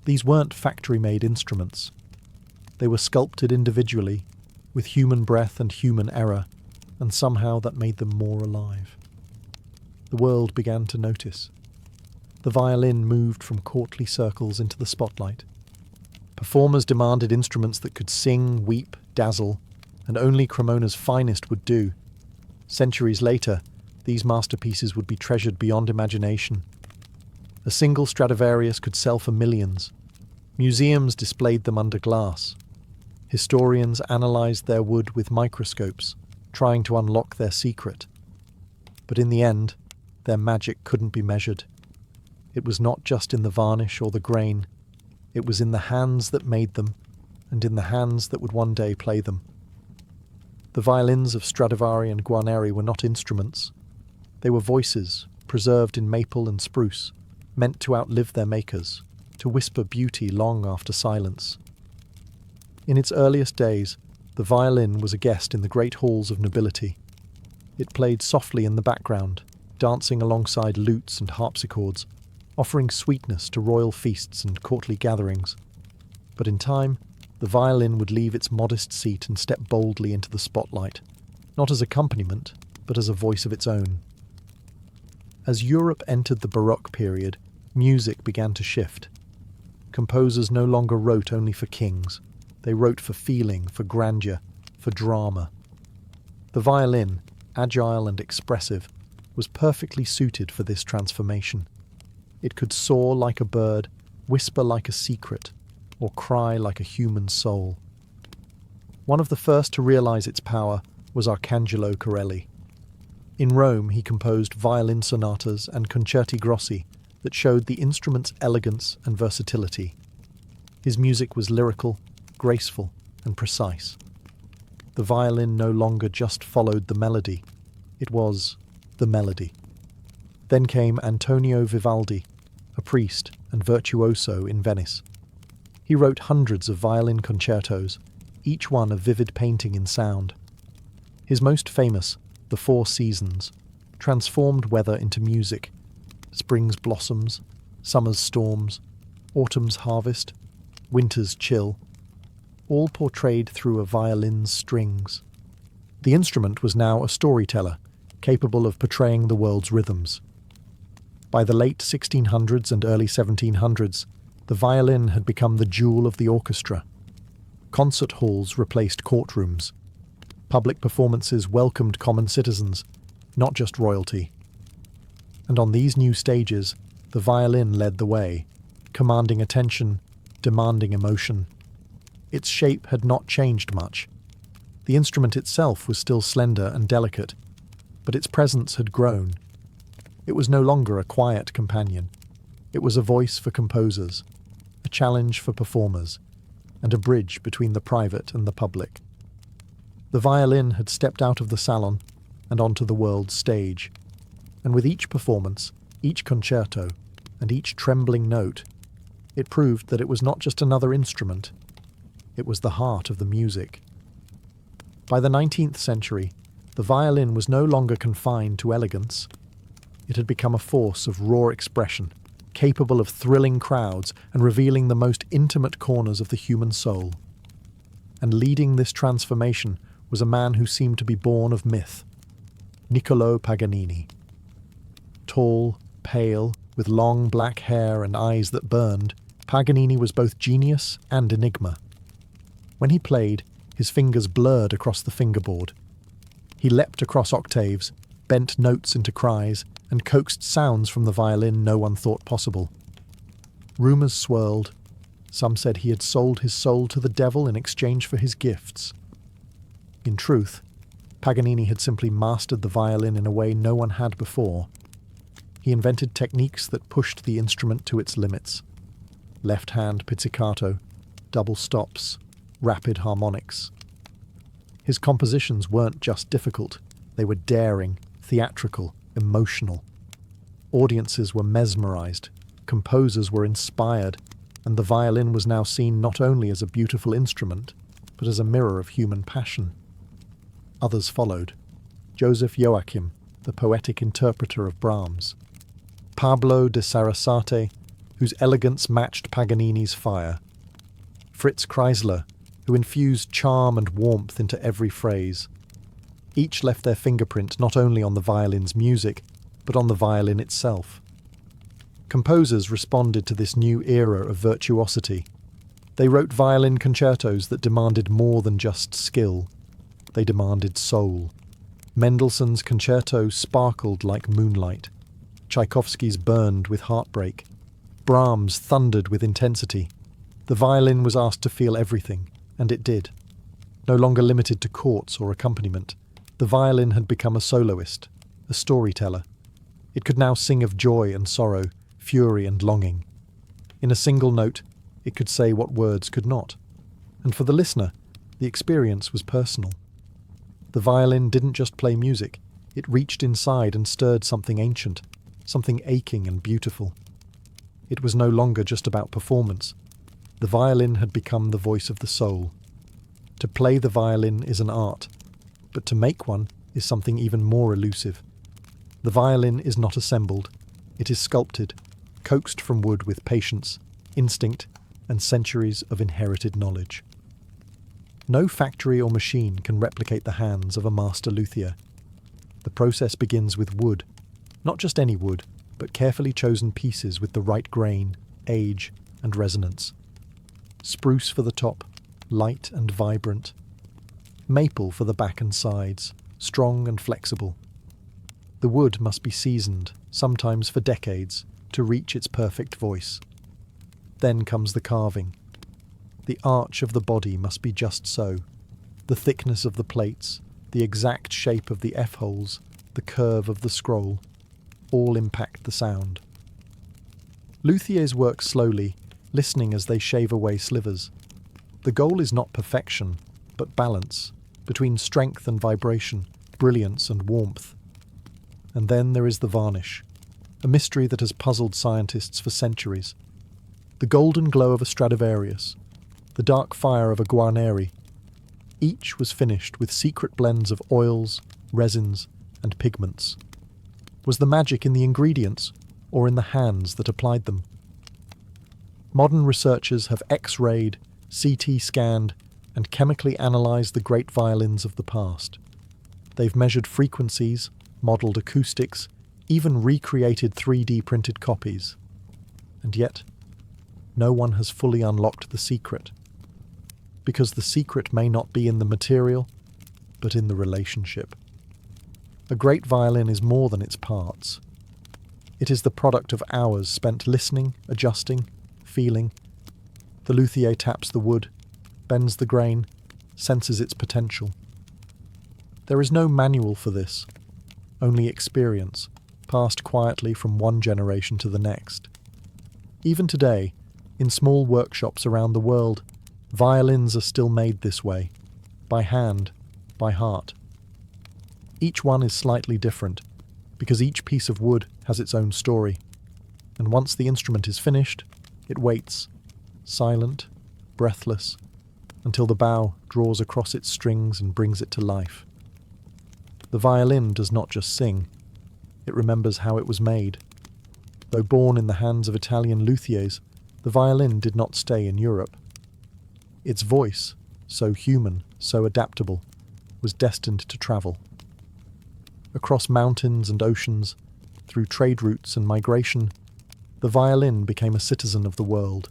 These weren't factory-made instruments. They were sculpted individually, with human breath and human error, and somehow that made them more alive. The world began to notice. The violin moved from courtly circles into the spotlight. Performers demanded instruments that could sing, weep, dazzle, and only Cremona's finest would do. Centuries later, these masterpieces would be treasured beyond imagination. A single Stradivarius could sell for millions. Museums displayed them under glass. Historians analysed their wood with microscopes, trying to unlock their secret. But in the end, their magic couldn't be measured. It was not just in the varnish or the grain. It was in the hands that made them, and in the hands that would one day play them. The violins of Stradivari and Guarneri were not instruments. They were voices, preserved in maple and spruce, meant to outlive their makers, to whisper beauty long after silence. In its earliest days, the violin was a guest in the great halls of nobility. It played softly in the background, dancing alongside lutes and harpsichords, offering sweetness to royal feasts and courtly gatherings. But in time, the violin would leave its modest seat and step boldly into the spotlight, not as accompaniment, but as a voice of its own. As Europe entered the Baroque period, music began to shift. Composers no longer wrote only for kings. They wrote for feeling, for grandeur, for drama. The violin, agile and expressive, was perfectly suited for this transformation. It could soar like a bird, whisper like a secret, or cry like a human soul. One of the first to realize its power was Arcangelo Corelli. In Rome, he composed violin sonatas and concerti grossi that showed the instrument's elegance and versatility. His music was lyrical, graceful, and precise. The violin no longer just followed the melody, it was the melody. Then came Antonio Vivaldi, a priest and virtuoso in Venice. He wrote hundreds of violin concertos, each one a vivid painting in sound. His most famous, The Four Seasons, transformed weather into music: spring's blossoms, summer's storms, autumn's harvest, winter's chill, all portrayed through a violin's strings. The instrument was now a storyteller, capable of portraying the world's rhythms. By the late 1600s and early 1700s, the violin had become the jewel of the orchestra. Concert halls replaced courtrooms. Public performances welcomed common citizens, not just royalty. And on these new stages, the violin led the way, commanding attention, demanding emotion. Its shape had not changed much. The instrument itself was still slender and delicate, but its presence had grown. It was no longer a quiet companion. It was a voice for composers, a challenge for performers, and a bridge between the private and the public. The violin had stepped out of the salon and onto the world's stage, and with each performance, each concerto, and each trembling note, it proved that it was not just another instrument, it was the heart of the music. By the 19th century, the violin was no longer confined to elegance. It had become a force of raw expression, capable of thrilling crowds and revealing the most intimate corners of the human soul. And leading this transformation was a man who seemed to be born of myth, Niccolò Paganini. Tall, pale, with long black hair and eyes that burned, Paganini was both genius and enigma. When he played, his fingers blurred across the fingerboard. He leapt across octaves, bent notes into cries, and coaxed sounds from the violin no one thought possible. Rumours swirled. Some said he had sold his soul to the devil in exchange for his gifts. In truth, Paganini had simply mastered the violin in a way no one had before. He invented techniques that pushed the instrument to its limits. Left-hand pizzicato, double stops, rapid harmonics. His compositions weren't just difficult, they were daring, theatrical, emotional. Audiences were mesmerized, composers were inspired, and the violin was now seen not only as a beautiful instrument, but as a mirror of human passion. Others followed. Joseph Joachim, the poetic interpreter of Brahms. Pablo de Sarasate, whose elegance matched Paganini's fire. Fritz Kreisler, who infused charm and warmth into every phrase. Each left their fingerprint not only on the violin's music, but on the violin itself. Composers responded to this new era of virtuosity. They wrote violin concertos that demanded more than just skill. They demanded soul. Mendelssohn's concerto sparkled like moonlight. Tchaikovsky's burned with heartbreak. Brahms thundered with intensity. The violin was asked to feel everything, and it did. No longer limited to chords or accompaniment, the violin had become a soloist, a storyteller. It could now sing of joy and sorrow, fury and longing. In a single note, it could say what words could not. And for the listener, the experience was personal. The violin didn't just play music, it reached inside and stirred something ancient, something aching and beautiful. It was no longer just about performance. The violin had become the voice of the soul. To play the violin is an art, but to make one is something even more elusive. The violin is not assembled, it is sculpted, coaxed from wood with patience, instinct, and centuries of inherited knowledge. No factory or machine can replicate the hands of a master luthier. The process begins with wood, not just any wood, but carefully chosen pieces with the right grain, age, and resonance. Spruce for the top, light and vibrant. Maple for the back and sides, strong and flexible. The wood must be seasoned, sometimes for decades, to reach its perfect voice. Then comes the carving. The arch of the body must be just so. The thickness of the plates, the exact shape of the F-holes, the curve of the scroll, all impact the sound. Luthiers work slowly, listening as they shave away slivers. The goal is not perfection, but balance, between strength and vibration, brilliance and warmth. And then there is the varnish, a mystery that has puzzled scientists for centuries. The golden glow of a Stradivarius, the dark fire of a Guarneri. Each was finished with secret blends of oils, resins, and pigments. Was the magic in the ingredients, or in the hands that applied them? Modern researchers have X-rayed, CT scanned, and chemically analysed the great violins of the past. They've measured frequencies, modelled acoustics, even recreated 3D printed copies. And yet, no one has fully unlocked the secret. Because the secret may not be in the material, but in the relationship. A great violin is more than its parts. It is the product of hours spent listening, adjusting, feeling. The luthier taps the wood, bends the grain, senses its potential. There is no manual for this, only experience, passed quietly from one generation to the next. Even today, in small workshops around the world, violins are still made this way, by hand, by heart. Each one is slightly different, because each piece of wood has its own story, and once the instrument is finished, it waits, silent, breathless, until the bow draws across its strings and brings it to life. The violin does not just sing, it remembers how it was made. Though born in the hands of Italian luthiers, the violin did not stay in Europe. Its voice, so human, so adaptable, was destined to travel. Across mountains and oceans, through trade routes and migration, the violin became a citizen of the world.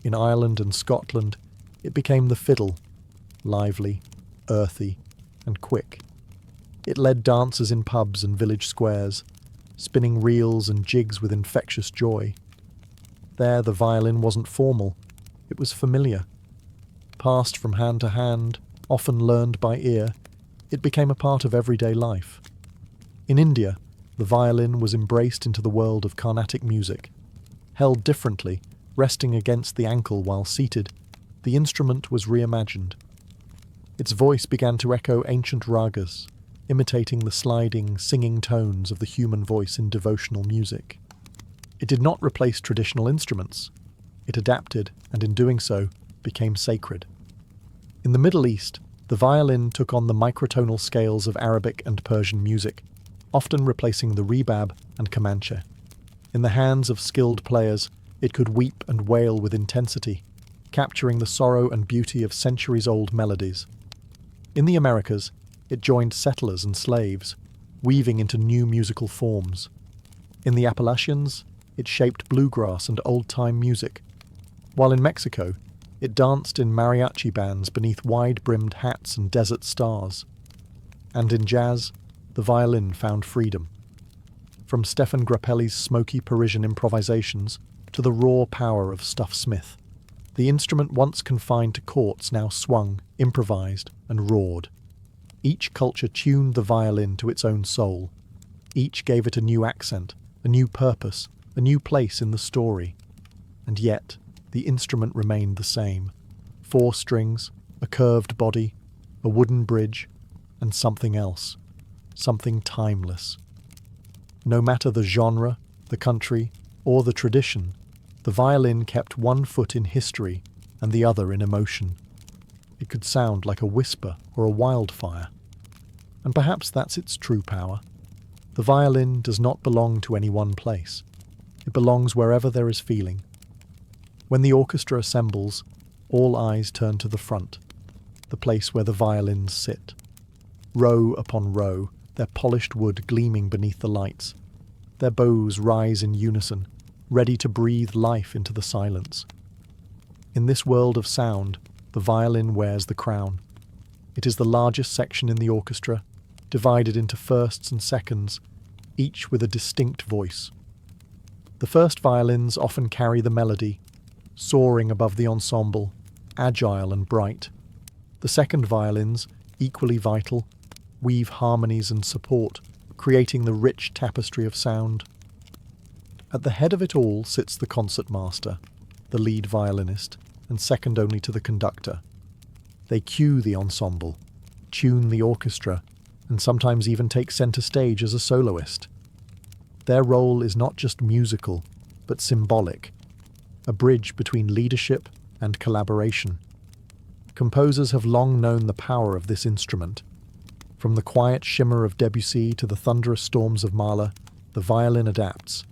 In Ireland and Scotland, it became the fiddle, lively, earthy, and quick. It led dancers in pubs and village squares, spinning reels and jigs with infectious joy. There the violin wasn't formal, it was familiar. Passed from hand to hand, often learned by ear, it became a part of everyday life. In India, the violin was embraced into the world of Carnatic music. Held differently, resting against the ankle while seated, the instrument was reimagined. Its voice began to echo ancient ragas, imitating the sliding, singing tones of the human voice in devotional music. It did not replace traditional instruments. It adapted, and in doing so, became sacred. In the Middle East, the violin took on the microtonal scales of Arabic and Persian music, often replacing the rebab and Comanche. In the hands of skilled players, it could weep and wail with intensity, capturing the sorrow and beauty of centuries-old melodies. In the Americas, it joined settlers and slaves, weaving into new musical forms. In the Appalachians, it shaped bluegrass and old-time music, while in Mexico, it danced in mariachi bands beneath wide-brimmed hats and desert stars. And in jazz, the violin found freedom. From Stephen Grappelli's smoky Parisian improvisations to the raw power of Stuff Smith, the instrument once confined to courts now swung, improvised, and roared. Each culture tuned the violin to its own soul. Each gave it a new accent, a new purpose, a new place in the story. And yet, the instrument remained the same. 4 strings, a curved body, a wooden bridge, and something else. Something timeless. No matter the genre, the country, or the tradition, the violin kept one foot in history and the other in emotion. It could sound like a whisper or a wildfire. And perhaps that's its true power. The violin does not belong to any one place. It belongs wherever there is feeling. When the orchestra assembles, all eyes turn to the front, the place where the violins sit. Row upon row, their polished wood gleaming beneath the lights. Their bows rise in unison, ready to breathe life into the silence. In this world of sound, the violin wears the crown. It is the largest section in the orchestra, divided into firsts and seconds, each with a distinct voice. The first violins often carry the melody, soaring above the ensemble, agile and bright. The second violins, equally vital, weave harmonies and support, creating the rich tapestry of sound. At the head of it all sits the concertmaster, the lead violinist, and second only to the conductor. They cue the ensemble, tune the orchestra, and sometimes even take center stage as a soloist. Their role is not just musical, but symbolic, a bridge between leadership and collaboration. Composers have long known the power of this instrument. From the quiet shimmer of Debussy to the thunderous storms of Mahler, the violin adapts,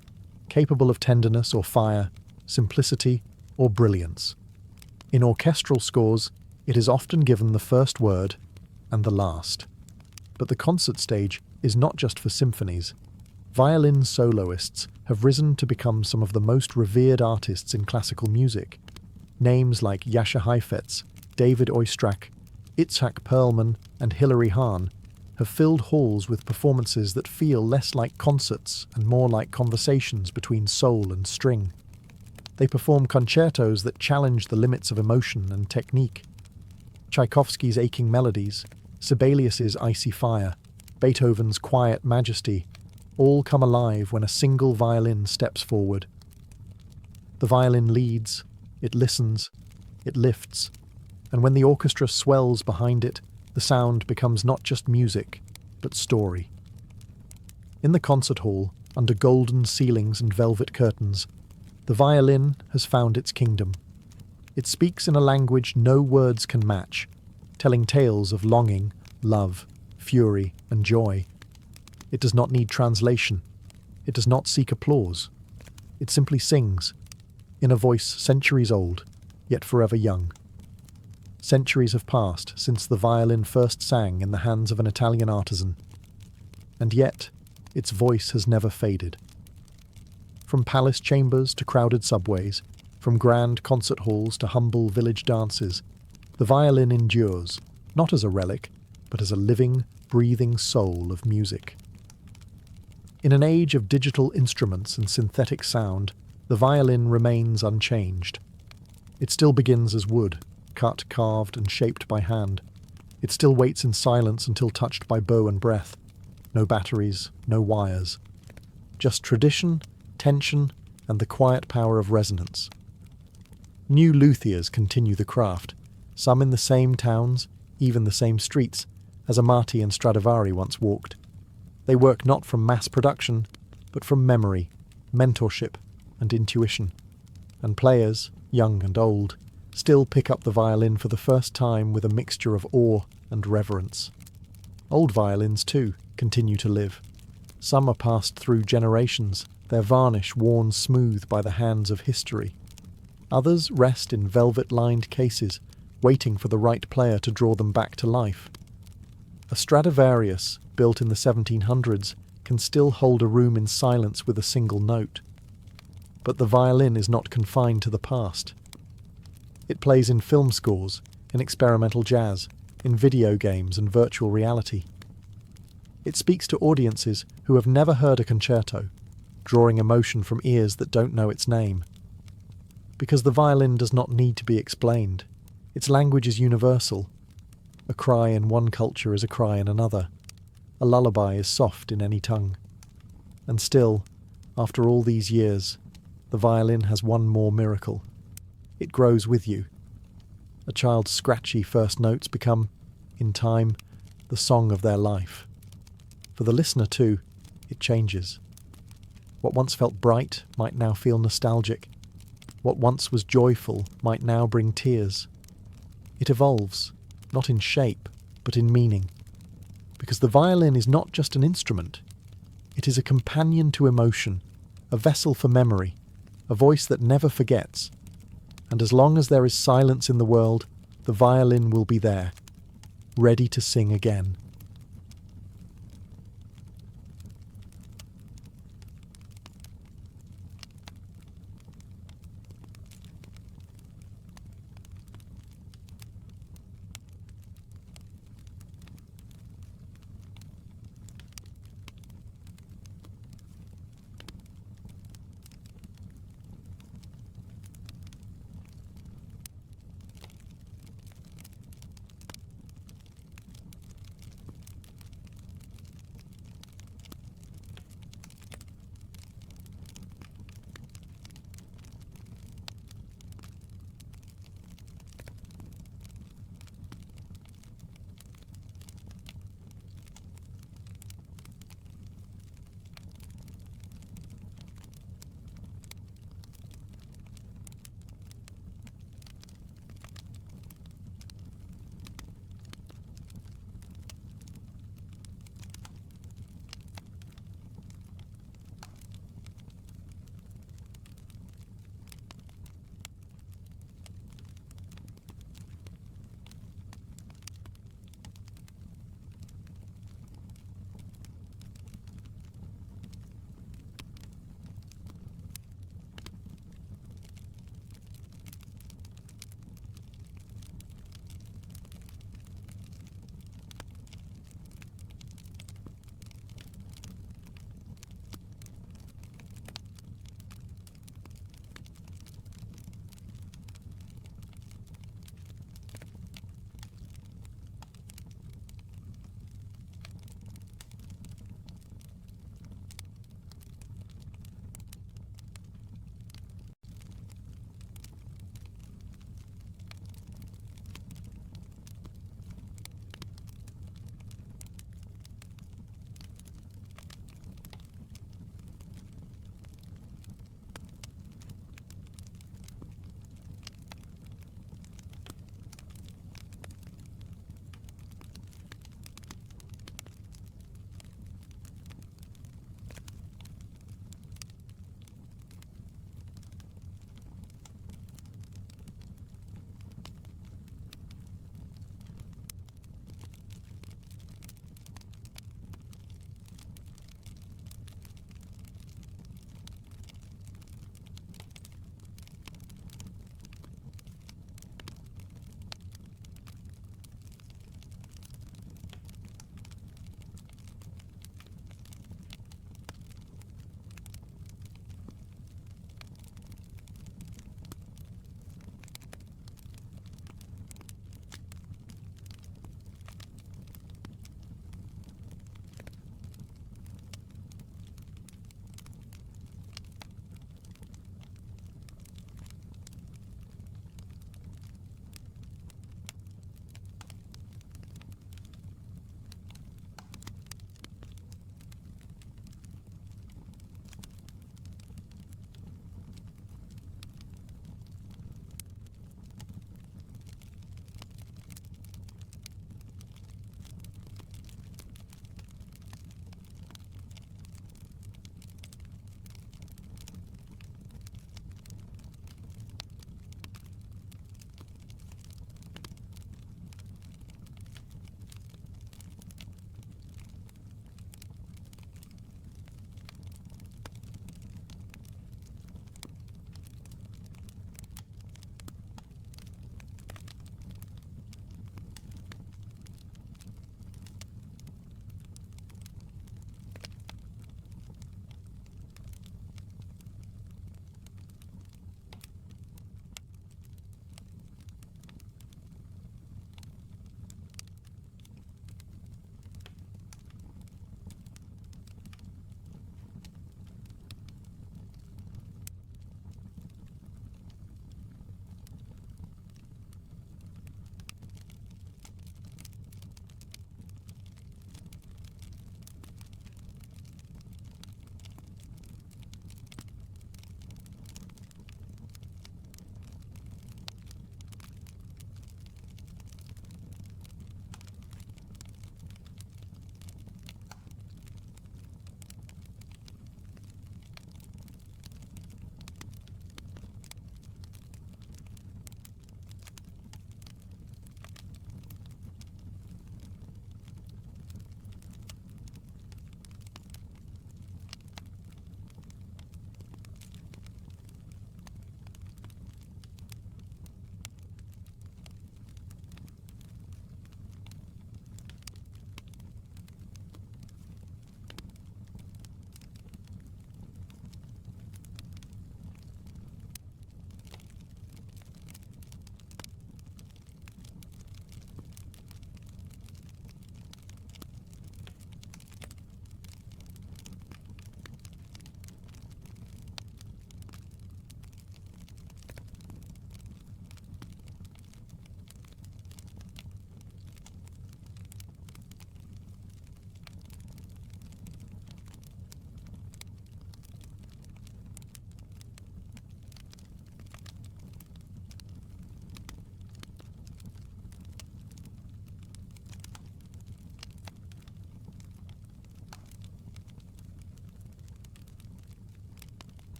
capable of tenderness or fire, simplicity or brilliance. In orchestral scores, it is often given the first word and the last. But the concert stage is not just for symphonies. Violin soloists have risen to become some of the most revered artists in classical music. Names like Jascha Heifetz, David Oistrakh, Itzhak Perlman, and Hilary Hahn have filled halls with performances that feel less like concerts and more like conversations between soul and string. They perform concertos that challenge the limits of emotion and technique. Tchaikovsky's aching melodies, Sibelius's icy fire, Beethoven's quiet majesty, all come alive when a single violin steps forward. The violin leads, it listens, it lifts, and when the orchestra swells behind it, the sound becomes not just music, but story. In the concert hall, under golden ceilings and velvet curtains, the violin has found its kingdom. It speaks in a language no words can match, telling tales of longing, love, fury, and joy. It does not need translation. It does not seek applause. It simply sings, in a voice centuries old, yet forever young. Centuries have passed since the violin first sang in the hands of an Italian artisan, and yet its voice has never faded. From palace chambers to crowded subways, from grand concert halls to humble village dances, the violin endures, not as a relic, but as a living, breathing soul of music. In an age of digital instruments and synthetic sound, the violin remains unchanged. It still begins as wood, cut, carved, and shaped by hand. It still waits in silence until touched by bow and breath. No batteries, no wires, just tradition, tension, and the quiet power of resonance. New luthiers continue the craft, some in the same towns, even the same streets, as Amati and Stradivari once walked. They work not from mass production, but from memory, mentorship, and intuition. And players, young and old, still pick up the violin for the first time with a mixture of awe and reverence. Old violins, too, continue to live. Some are passed through generations, their varnish worn smooth by the hands of history. Others rest in velvet-lined cases, waiting for the right player to draw them back to life. A Stradivarius, built in the 1700s, can still hold a room in silence with a single note. But the violin is not confined to the past. It plays in film scores, in experimental jazz, in video games and virtual reality. It speaks to audiences who have never heard a concerto, drawing emotion from ears that don't know its name. Because the violin does not need to be explained. Its language is universal. A cry in one culture is a cry in another. A lullaby is soft in any tongue. And still, after all these years, the violin has one more miracle. It grows with you. A child's scratchy first notes become, in time, the song of their life. For the listener too, it changes. What once felt bright might now feel nostalgic. What once was joyful might now bring tears. It evolves, not in shape, but in meaning. Because the violin is not just an instrument. It is a companion to emotion, a vessel for memory, a voice that never forgets. And as long as there is silence in the world, the violin will be there, ready to sing again.